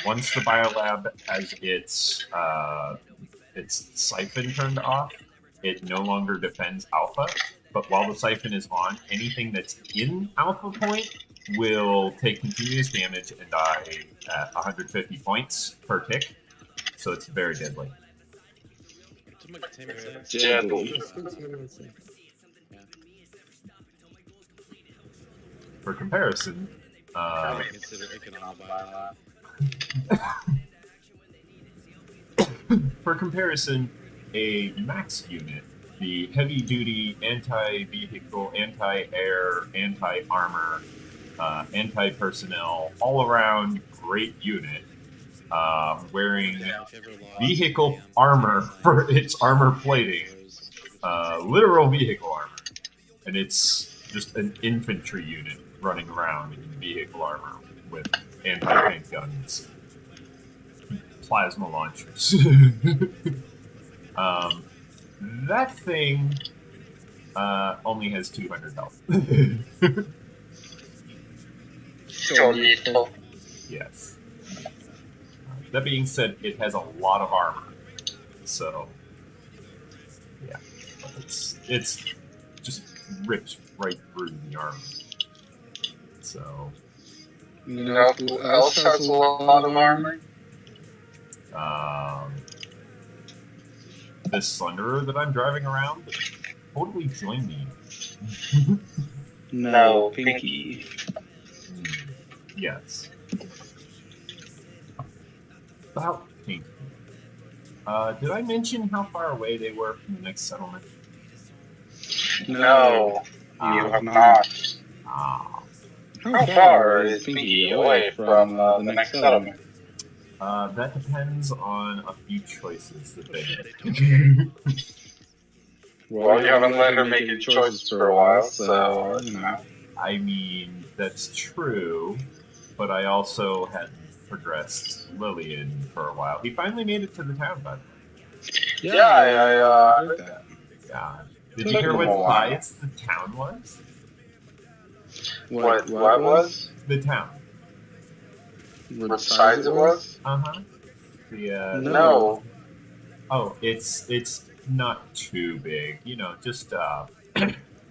Once the biolab has its siphon turned off, it no longer defends alpha. But while the siphon is on, anything that's in alpha point will take continuous damage and die at 150 points per tick. So it's very deadly. Deadly. For comparison, Consider it can all buy for comparison, a max unit, the heavy-duty anti-vehicle, anti-air, anti-armor, anti-personnel, all-around great unit, wearing vehicle armor for its armor plating, literal vehicle armor, and it's just an infantry unit running around in vehicle armor with anti-tank guns, plasma launchers. That thing only has 200 health. So lethal. Yes. That being said, it has a lot of armor, so yeah, it's just rips right through the armor. So You know who else has a lot of armor? this Slenderer that I'm driving around totally join me. No, Pinky. Yes. About Pinky. Did I mention how far away they were from the next settlement? No, you have not. Ah. How far is Pinky away from the next settlement? That depends on a few choices that they make. Well, you haven't let her make any choices for a while, so, you know. I mean, that's true, but I also had progressed Lillian for a while. He finally made it to the town, by the way. Yeah, I heard that. Yeah. Did you hear what size the town was? What was? The town. What size it was? Uh-huh. The, No. Oh, it's not too big. You know, just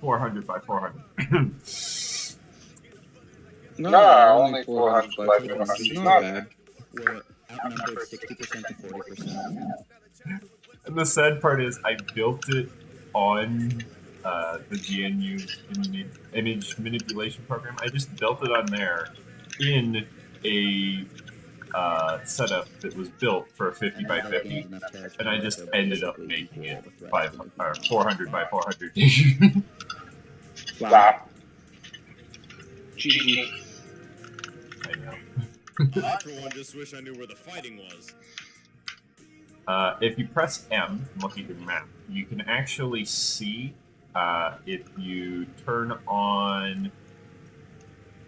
400 by 400. No, only 400 by 400. It's not bad. We're outnumbered 60% to 40%. And the sad part is, I built it on the GNU image manipulation program. I just built it on there in a setup that was built for a 50 by 50, and I just ended up making it 400 by 400. Wow. GG. I know. I, for one, just wish I knew where the fighting was. If you press M and look at your map, you can actually see if you turn on.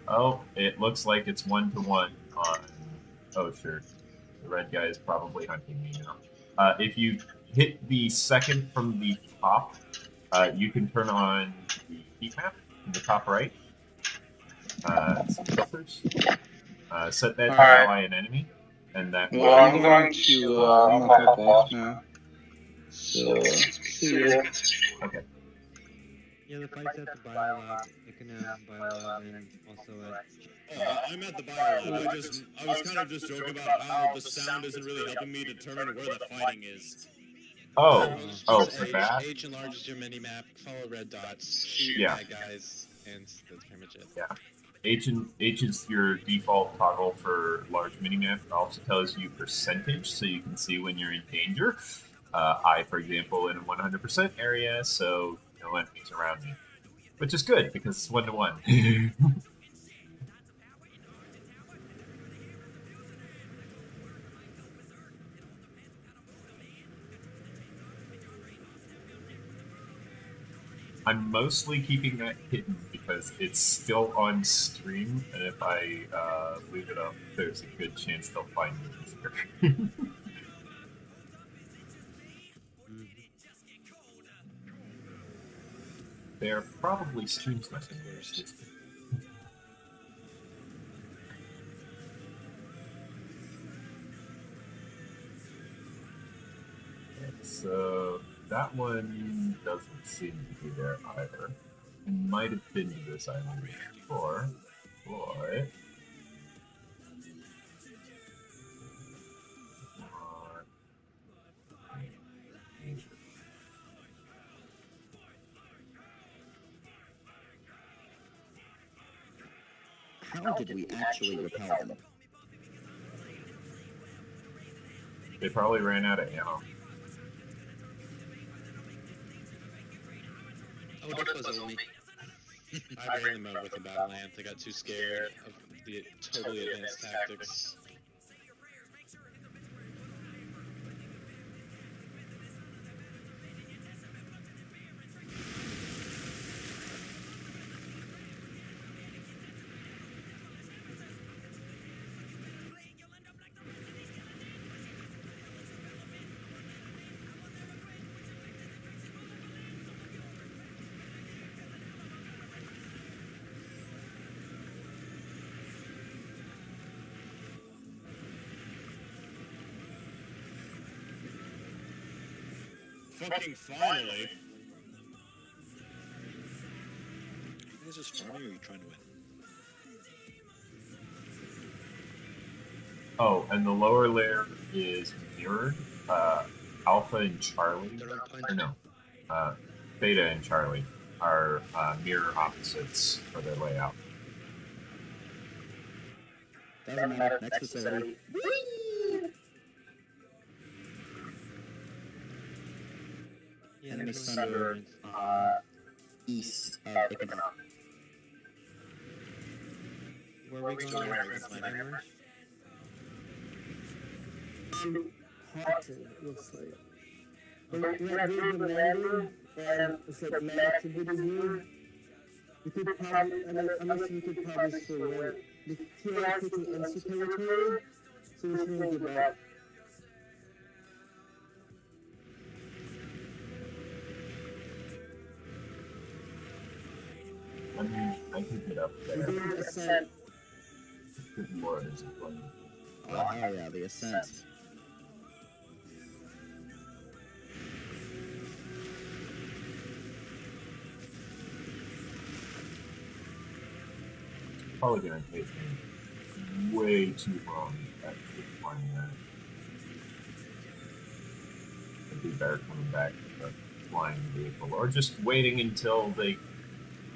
Oh, it looks like it's 1-to-1 on. Oh, sure. The red guy is probably hunting me now. If you hit the second from the top, you can turn on the heat map in the top right. Some filters. Set that to ally an enemy, and that. Well, I'm going to hop off now. So, see ya. Okay. Yeah, the fight's at the biolab, biolab, and also at. Oh, I'm at the biolab. I was kind of just joking about how the sound isn't really helping me determine where the fighting is. Oh, Just for H, that? H enlarges your mini map. Follow red dots. Shoot Yeah. bad guys, and that's pretty much it. Yeah. H is your default toggle for large minimap. It also tells you percentage, so you can see when you're in danger. I, for example, in a 100% area, so no enemies around me, which is good because it's 1-to-1. I'm mostly keeping that hidden because it's still on stream, and if I leave it up, there's a good chance they'll find me easier. They're probably stream sniping worse. So that one doesn't seem to be there either. It might have been to this island before, but How did we actually repel them? they probably ran out of ammo. Oh, that was only. I ran them out with a battle lamp. They got too scared of the totally advanced tactics. Fucking finally. Is this farming or are you trying to win? Oh, and the lower layer is mirrored. Alpha and Charlie, or no, Beta and Charlie are mirror opposites for their layout. Doesn't matter. Next facility. Yeah, Enemy they're thunder going east of Icanor. Where are we going? Landing? Hot, it looks like. But we have to do the landing, and it's like mad activity here. You could probably, unless you could probably still wait. the TR is taking NC territory, so we shouldn't give up. I mean, I can get up We're there. doing ascent. Good lord, is it funny? Oh, hell yeah, the ascent. Probably gonna take me way too long to actually find that. It'd be better coming back with a flying vehicle, or just waiting until they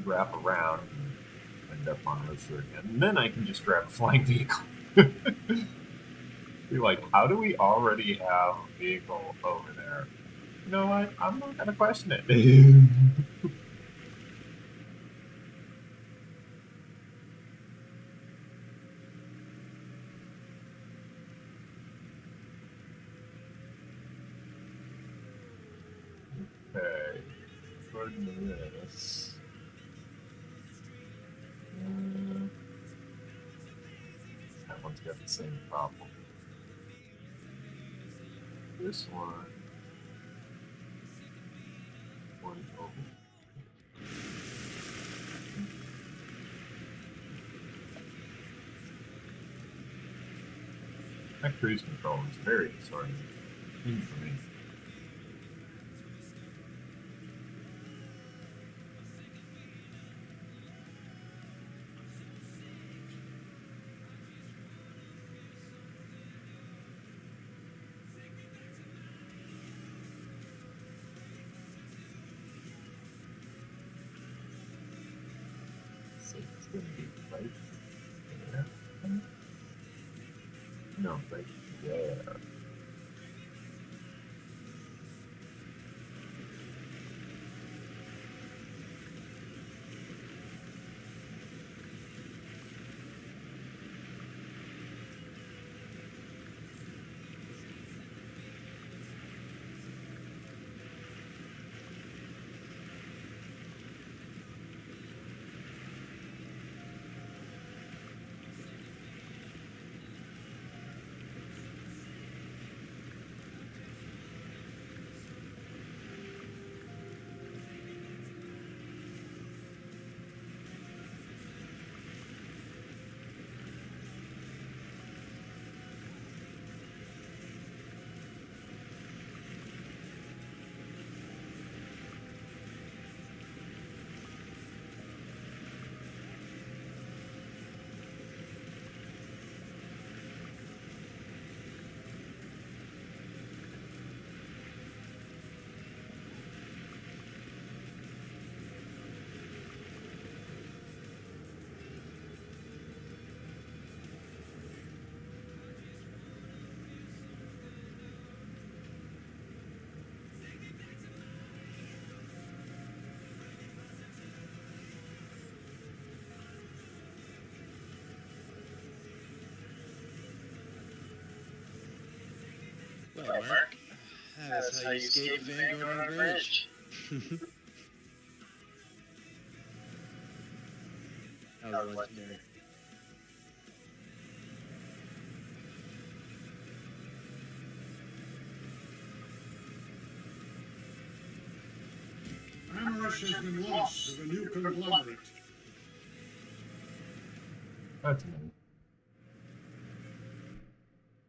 wrap around and end up on Rooster again. And then I can just grab a flying vehicle. Be like, how do we already have a vehicle over there? You know what? I'm not gonna question it. Okay, according to this, that one's got the same problem. This one over. That cruise control is very disorienting for me. So it's going to be right there. No, right there. Well, Mark, that's how you escape the Vanguard on the bridge. That was legendary. Amherst has been lost to the new conglomerate. That's me.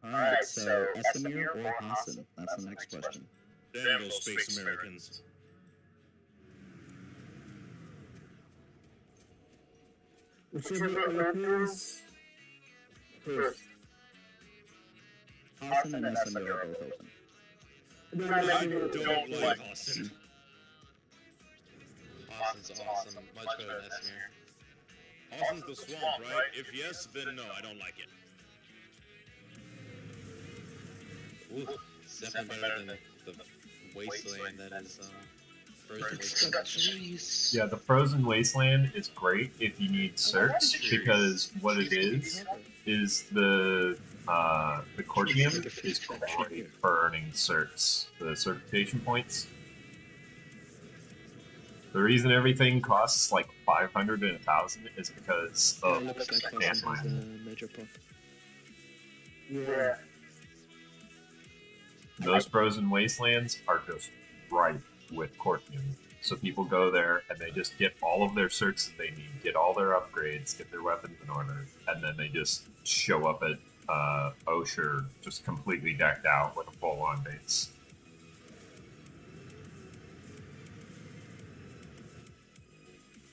Alright, so Esamir or Hassan? That's the next question. Damn those Space Americans. Whichever Europeans first. Hassan and Esamir are both open. Then I let me know. don't like Austin. Austin's awesome. Much better than Esmir. Austin's the swamp, right? If yes, then no, I don't like it. Ooh, it's definitely better than the wasteland that is frozen wasteland. Yeah, the frozen wasteland is great if you need certs, because what it is the Cortium is great for earning certs, the certification points. The reason everything costs like 500 and 1,000 is because of It looks like ant Crescent is the mining. major part. Yeah. Those frozen wastelands are just ripe with Cortium. So people go there and they just get all of their certs that they need, get all their upgrades, get their weapons in order, and then they just show up at Osher just completely decked out with a full-on base.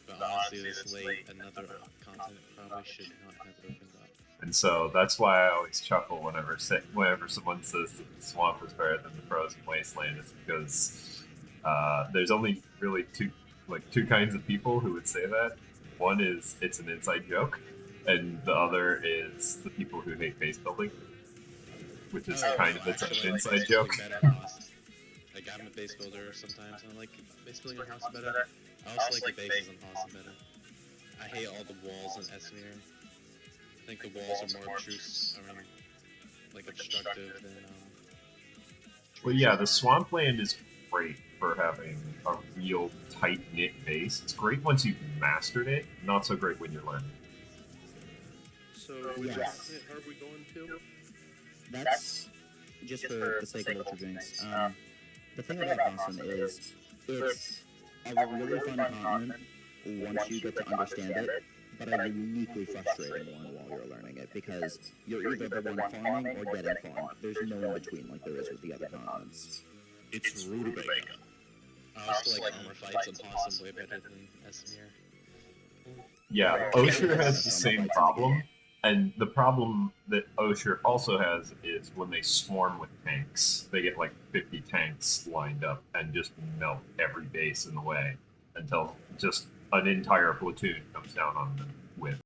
But honestly, this late, another content probably should not have opened up. And so that's why I always chuckle whenever someone says that the swamp is better than the frozen wasteland. Is because there's only really two kinds of people who would say that. One is it's an inside joke, and the other is the people who hate base building, which is kind of its own inside joke. Like, I'm a base builder sometimes, and I'm like, base building your house better. I also like the bases in House better. I hate all the walls in Esmir. I think the walls are more obstructive than, Well, yeah, the swampland is great for having a real tight-knit base. It's great once you've mastered it, not so great when you're learning. So, which content are we going to? That's just for the sake of ultra drinks. The thing about Boston is it's a really fun continent once you get to understand it, but a uniquely frustrating one while you're learning it, because you're either the one farming or getting farmed. There's no in between like there is with the other continents. It's rutabaga. I also like armor fights in Possum way better than Esmir. Yeah, Osher has the same problem, and the problem that Osher also has is when they swarm with tanks. They get like 50 tanks lined up and just melt every base in the way until just an entire platoon comes down on them with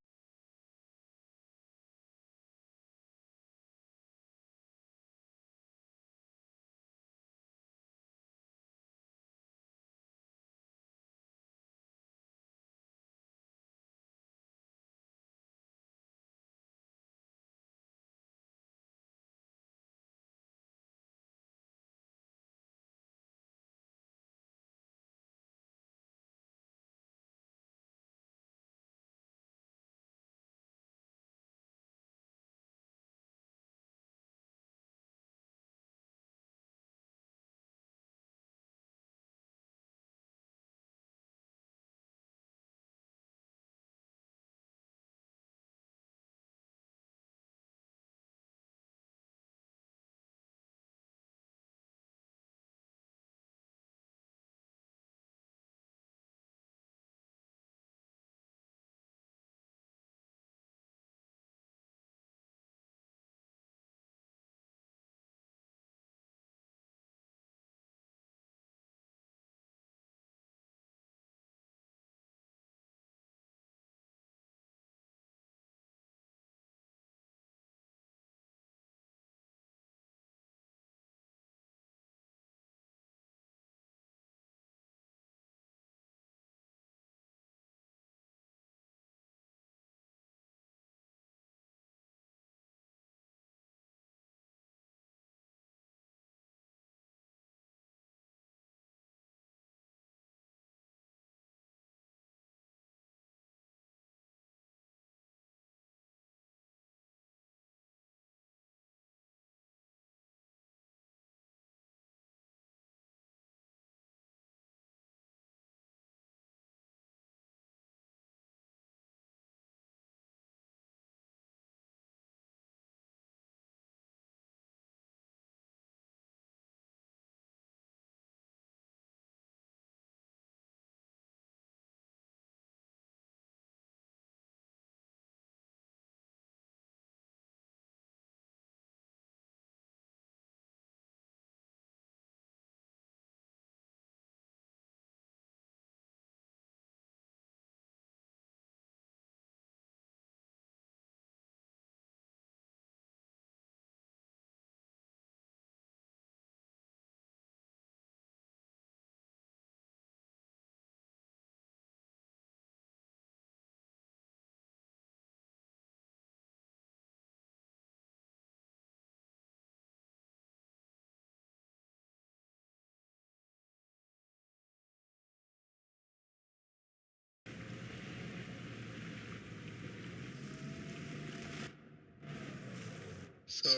So,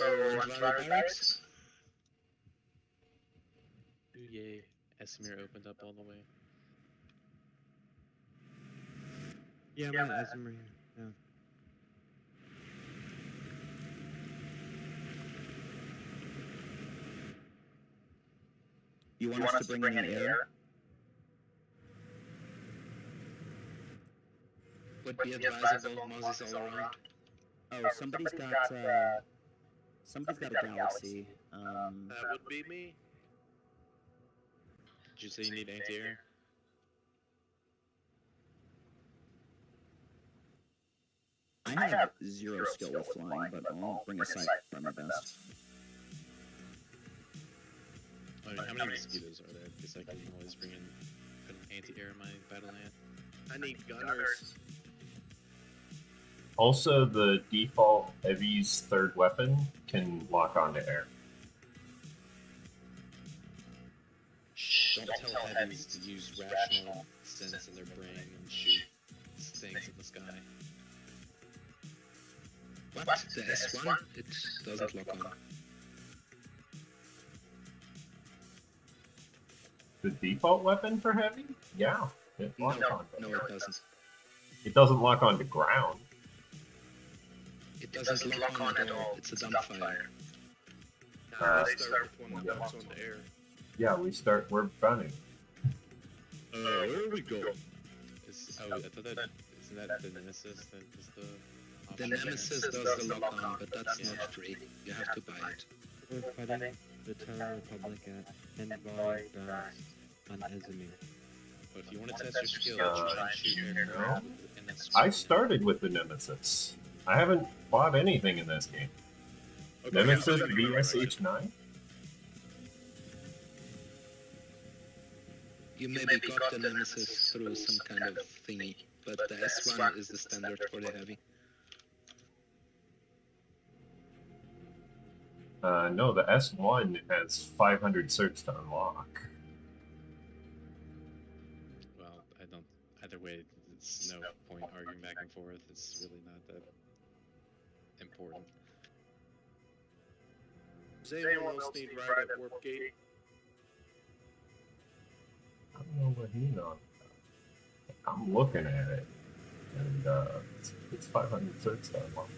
Valley Barracks? Ooh, yay. Esamir opened up all the way. Yeah, I'm at Esamir here. Yeah. You want us to bring in air? Would be advisable, Moses all around. Oh, somebody's got a galaxy. That would be me. Did you say you need anti-air? I have 0 skill with flying, but I'll bring a sight from my best. I mean, how many mosquitoes are there? Because I can always bring in an anti-air in my battle ant. I need gunners. Also, the default Heavy's third weapon can lock onto air. Don't tell heavies to use rational sense in their brain and shoot things in the sky. What? The S1? It doesn't lock on. The default weapon for Heavy? Yeah, it locks onto No, air. it doesn't. It doesn't lock onto ground. It doesn't lock on at all. It's a dumbfire. Nah, they start with one that locks on the air. Yeah, we're running. Where do we go? I thought that isn't that the Nemesis that is the option? The Nemesis does the lock on, but that's not free. You have to buy it. We're fighting the Terra Republic at Envoy Barracks on Esamir. But if you want to test your skill, try and shoot aircraft. And that's I started with the Nemesis. I haven't bought anything in this game. Okay, Nemesis I'm VSH9? You maybe got the Nemesis through some kind of thingy, but the S1 is the standard for the heavy. No, the S1 has 500 certs to unlock. Well, I don't. Either way, it's no point arguing back and forth. It's really not that important. Does anyone else need ride at Warp Gate? I don't know what he's on. I'm looking at it, and it's 500 certs to unlock.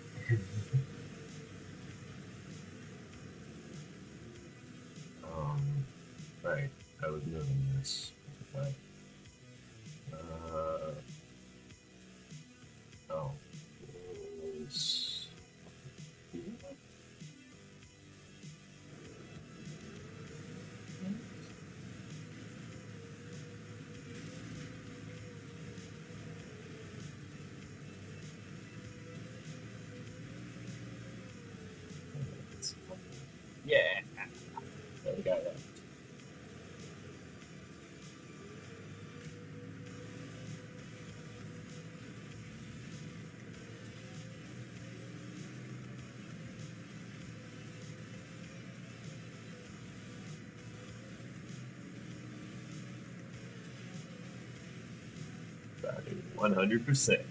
Right, I was moving this. Right. Oh. Is... Yeah. There we go. That is 100%.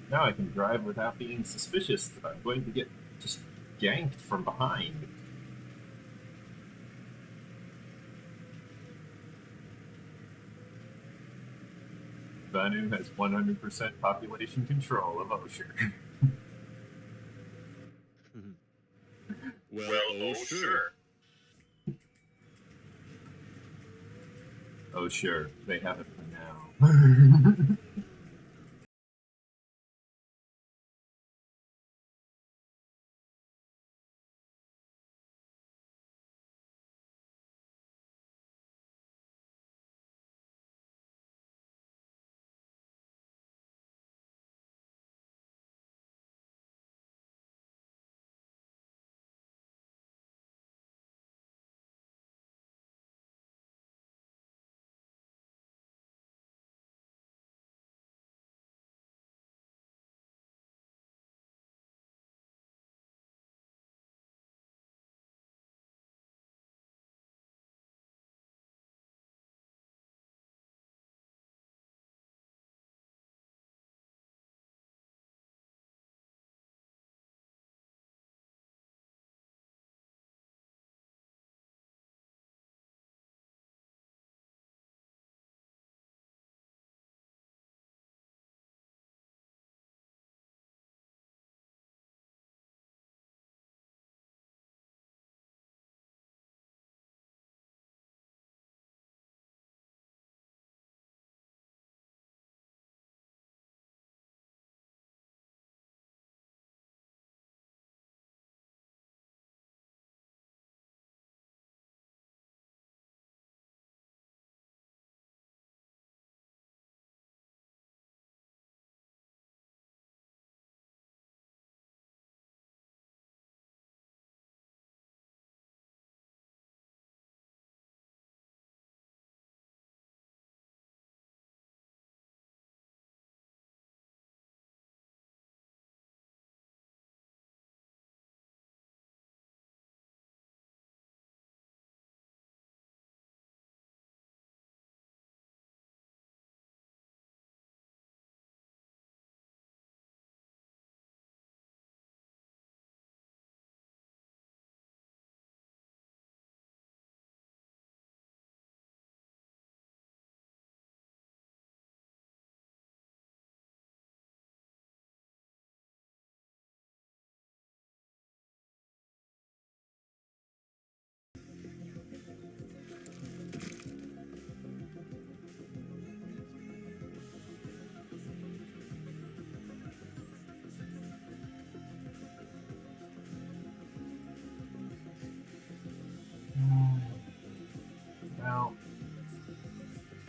Now I can drive without being suspicious that I'm going to get just ganked from behind. Banu has 100% population control of Osher. Well, oh sure. Oh sure, they have it for now.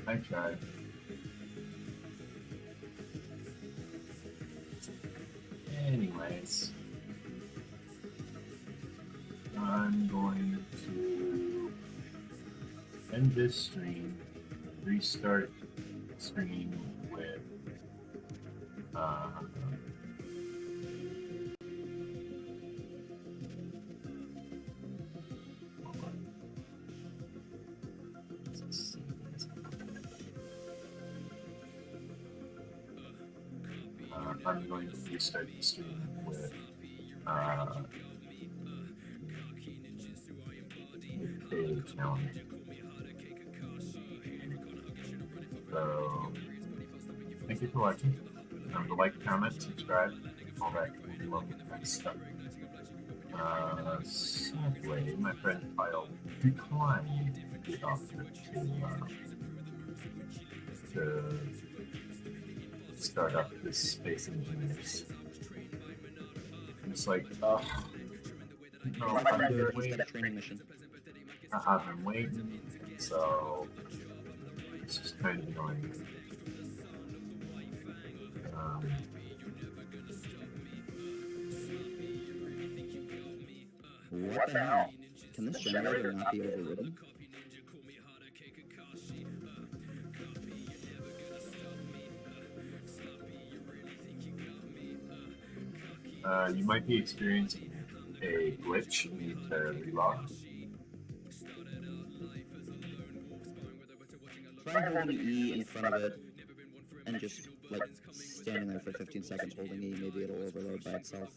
I tried. Anyways, I'm going to end this stream, restart the stream with I'm going to restart the stream with the daily challenge. So, thank you for watching. Remember to like, comment, subscribe, all that lovely kind of stuff. Sadly, my friend Kyle declined the offer to start up this Space Engineers. I'm just like, oh, no, I've been waiting. Training mission. I've been waiting, so it's just kind of annoying. What the hell? Can this generator not be overridden? You might be experiencing a glitch. You need to relog. Try holding E in front of it and just like standing there for 15 seconds holding E. Maybe it'll overload by itself.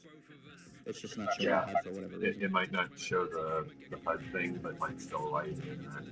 It's just not showing HUD for whatever reason. It might not show the HUD thing, but it might still allow you to do that.